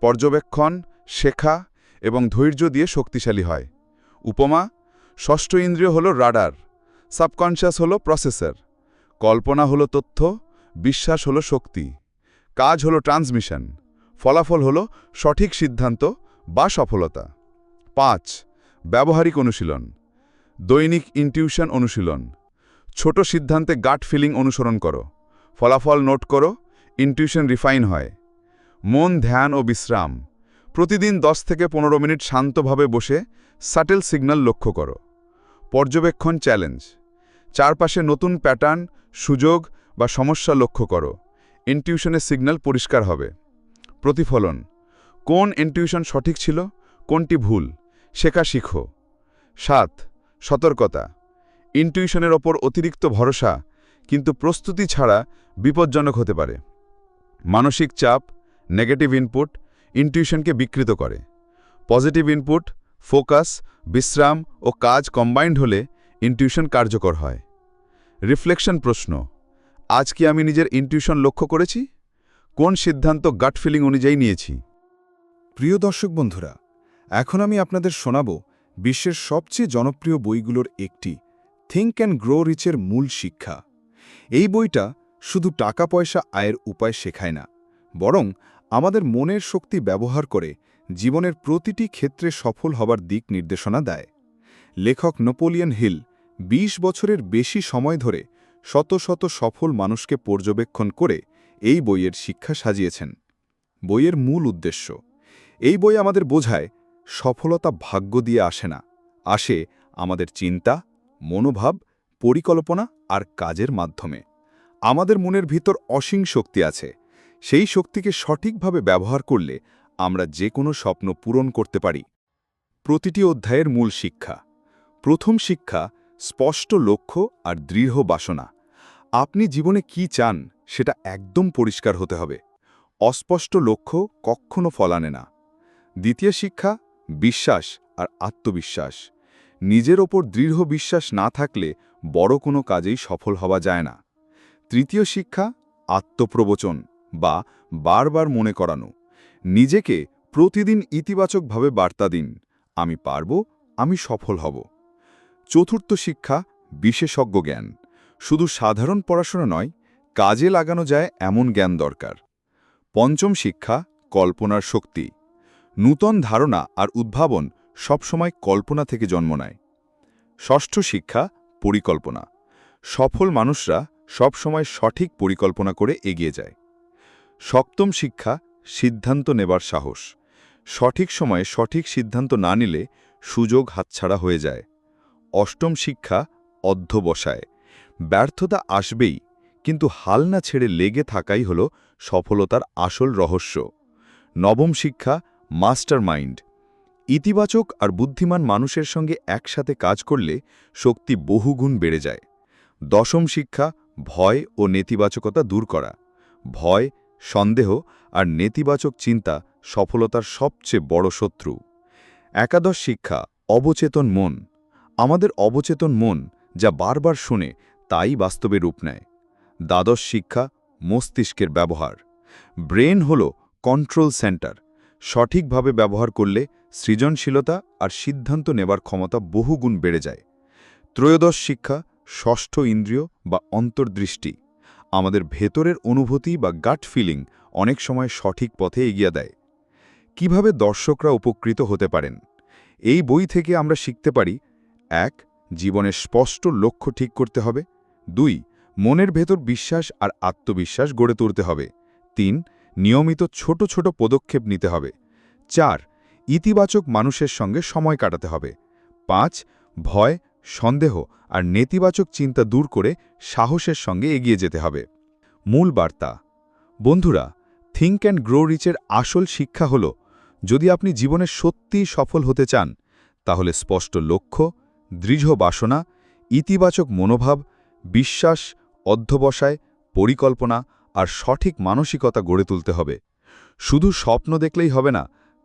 পর্যবেক্ষণ, শেখা এবং ধৈর্য দিয়ে শক্তিশালী হয়। উপমা, ষষ্ঠ ইন্দ্রিয় হল রাডার, সাবকনশিয়াস হল প্রসেসর, কল্পনা হল তথ্য, বিশ্বাস হল শক্তি, কাজ হল ট্রান্সমিশন, ফলাফল হল সঠিক সিদ্ধান্ত বা সফলতা। 5. ব্যবহারিক অনুশীলন। দৈনিক ইনটিউশন অনুশীলন। ছোট সিদ্ধান্তে গাট ফিলিং অনুসরণ করো। ফলাফল নোট করো, ইনটিউশন রিফাইন হয়। মন, ধ্যান ও বিশ্রাম। প্রতিদিন 10 থেকে 15 মিনিট শান্তভাবে বসে সাটেল সিগন্যাল লক্ষ্য করো। পর্যবেক্ষণ চ্যালেঞ্জ। চারপাশে নতুন প্যাটার্ন, সুযোগ বা সমস্যা লক্ষ্য করো। ইনটিউশনের সিগন্যাল পরিষ্কার হবে। প্রতিফলন। কোন ইনটিউশন সঠিক ছিল, কোনটি ভুল, শেখা শিখো। 7. সতর্কতা। ইনটিউশনের ওপর অতিরিক্ত ভরসা কিন্তু প্রস্তুতি ছাড়া বিপজ্জনক হতে পারে। মানসিক চাপ, নেগেটিভ ইনপুট ইনটিউশনকে বিকৃত করে। পজিটিভ ইনপুট, ফোকাস, বিশ্রাম ও কাজ কম্বাইন্ড হলে ইনটিউশন কার্যকর হয়। রিফ্লেকশন প্রশ্ন। আজ কি আমি নিজের ইনটিউশন লক্ষ্য করেছি? কোন সিদ্ধান্ত গাট ফিলিং অনুযায়ী নিয়েছি? প্রিয় দর্শক বন্ধুরা, এখন আমি আপনাদের শোনাব বিশ্বের সবচেয়ে জনপ্রিয় বইগুলোর একটি, থিঙ্ক অ্যান্ড গ্রো রিচের মূল শিক্ষা। এই বইটা শুধু টাকা পয়সা আয়ের উপায় শেখায় না, বরং আমাদের মনের শক্তি ব্যবহার করে জীবনের প্রতিটি ক্ষেত্রে সফল হবার দিক নির্দেশনা দেয়। লেখক নেপোলিয়ন হিল 20 বছরের বেশি সময় ধরে শত শত সফল মানুষকে পর্যবেক্ষণ করে এই বইয়ের শিক্ষা সাজিয়েছেন। বইয়ের মূল উদ্দেশ্য, এই বই আমাদের বোঝায় সফলতা ভাগ্য দিয়ে আসে না, আসে আমাদের চিন্তা, মনোভাব, পরিকল্পনা আর কাজের মাধ্যমে। আমাদের মনের ভিতর অসীম শক্তি আছে, সেই শক্তিকে সঠিকভাবে ব্যবহার করলে আমরা যে কোনো স্বপ্ন পূরণ করতে পারি। প্রতিটি অধ্যায়ের মূল শিক্ষা। প্রথম শিক্ষা, স্পষ্ট লক্ষ্য আর দৃঢ় বাসনা। আপনি জীবনে কি চান সেটা একদম পরিষ্কার হতে হবে। অস্পষ্ট লক্ষ্য কখনো ফল আনে না। দ্বিতীয় শিক্ষা, বিশ্বাস আর আত্মবিশ্বাস। নিজের ওপর দৃঢ় বিশ্বাস না থাকলে বড় কোনো কাজেই সফল হওয়া যায় না। তৃতীয় শিক্ষা, আত্মপ্রবচন বা বারবার মনে করানো। নিজেকে প্রতিদিন ইতিবাচকভাবে বার্তা দিন, আমি পারব, আমি সফল হব। চতুর্থ শিক্ষা, বিশেষজ্ঞ জ্ঞান। শুধু সাধারণ পড়াশোনা নয়, কাজে লাগানো যায় এমন জ্ঞান দরকার। পঞ্চম শিক্ষা, কল্পনার শক্তি। নূতন ধারণা আর উদ্ভাবন সবসময় কল্পনা থেকে জন্ম নেয়। ষষ্ঠ শিক্ষা, পরিকল্পনা। সফল মানুষরা সবসময় সঠিক পরিকল্পনা করে এগিয়ে যায়। সপ্তম শিক্ষা, সিদ্ধান্ত নেবার সাহস। সঠিক সময়ে সঠিক সিদ্ধান্ত না নিলে সুযোগ হাতছাড়া হয়ে যায়। অষ্টম শিক্ষা, অধ্যবসায়। ব্যর্থতা আসবেই, কিন্তু হাল না ছেড়ে লেগে থাকাই হল সফলতার আসল রহস্য। নবম শিক্ষা, মাস্টার মাইন্ড। ইতিবাচক আর বুদ্ধিমান মানুষের সঙ্গে একসাথে কাজ করলে শক্তি বহুগুণ বেড়ে যায়। দশম শিক্ষা, ভয় ও নেতিবাচকতা দূর করা। ভয়, সন্দেহ আর নেতিবাচক চিন্তা সফলতার সবচেয়ে বড় শত্রু। একাদশ শিক্ষা, অবচেতন মন। আমাদের অবচেতন মন যা বারবার শুনে তাই বাস্তবে রূপ নেয়। দ্বাদশ শিক্ষা, মস্তিষ্কের ব্যবহার। ব্রেন হল কন্ট্রোল সেন্টার। সঠিকভাবে ব্যবহার করলে সৃজনশীলতা আর সিদ্ধান্ত নেবার ক্ষমতা বহুগুণ বেড়ে যায়। ত্রয়োদশ শিক্ষা, ষষ্ঠ ইন্দ্রিয় বা অন্তর্দৃষ্টি। আমাদের ভেতরের অনুভূতি বা গাট ফিলিং অনেক সময় সঠিক পথে এগিয়ে দেয়। কিভাবে দর্শকরা উপকৃত হতে পারেন? এই বই থেকে আমরা শিখতে পারি: ১. জীবনের স্পষ্ট লক্ষ্য ঠিক করতে হবে। ২. মনের ভেতর বিশ্বাস আর আত্মবিশ্বাস গড়ে তুলতে হবে। ৩. নিয়মিত ছোট ছোট পদক্ষেপ নিতে হবে। ৪. ইতিবাচক মানুষের সঙ্গে সময় কাটাতে হবে। ৫. ভয়, সন্দেহ আর নেতিবাচক চিন্তা দূর করে সাহসের সঙ্গে এগিয়ে যেতে হবে। মূল বার্তা। বন্ধুরা, থিঙ্ক অ্যান্ড গ্রো রিচের আসল শিক্ষা হল, যদি আপনি জীবনে সত্যিই সফল হতে চান, তাহলে স্পষ্ট লক্ষ্য, দৃঢ় বাসনা, ইতিবাচক মনোভাব, বিশ্বাস, অধ্যবসায়, পরিকল্পনা আর সঠিক মানসিকতা গড়ে তুলতে হবে। শুধু স্বপ্ন দেখলেই হবে না,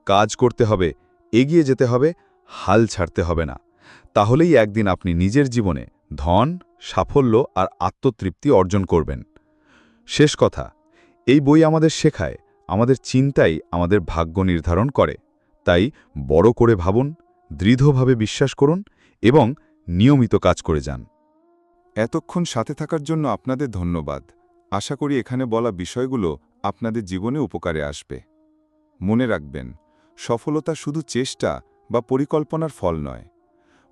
কাজ করতে হবে, এগিয়ে যেতে হবে, হাল ছাড়তে হবে না। তাহলেই একদিন আপনি নিজের জীবনে ধন, সাফল্য আর আত্মতৃপ্তি অর্জন করবেন। শেষ কথা, এই বই আমাদের শেখায়, আমাদের চিন্তাই আমাদের ভাগ্য নির্ধারণ করে। তাই বড় করে ভাবুন, দৃঢ়ভাবে বিশ্বাস করুন এবং নিয়মিত কাজ করে যান। এতক্ষণ সাথে থাকার জন্য আপনাদের ধন্যবাদ। আশা করি এখানে বলা বিষয়গুলো আপনাদের জীবনে উপকারে আসবে। মনে রাখবেন, সফলতা শুধু চেষ্টা বা পরিকল্পনার ফল নয়,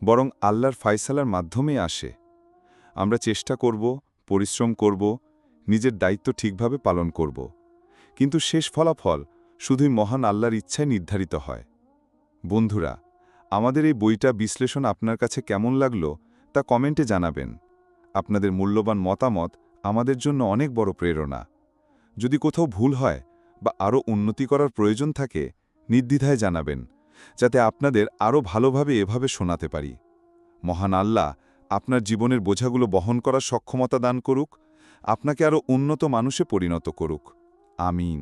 বরং আল্লাহর ফায়সালার মাধ্যমে আসে। আমরা চেষ্টা করব, পরিশ্রম করব, নিজের দায়িত্ব ঠিকভাবে পালন করব, কিন্তু শেষ ফলাফল শুধুই মহান আল্লাহর ইচ্ছায় নির্ধারিত হয়। বন্ধুরা, আমাদের এই বইটা বিশ্লেষণ আপনার কাছে কেমন লাগলো তা কমেন্টে জানাবেন। আপনাদের মূল্যবান মতামত আমাদের জন্য অনেক বড় প্রেরণা। যদি কোথাও ভুল হয় বা আরও উন্নতি করার প্রয়োজন থাকে, নির্দ্বিধায় জানাবেন, যাতে আপনাদের আরও ভালোভাবে এভাবে শোনাতে পারি। মহান আল্লাহ আপনার জীবনের বোঝাগুলো বহন করার সক্ষমতা দান করুক, আপনাকে আরও উন্নত মানুষে পরিণত করুক। আমিন।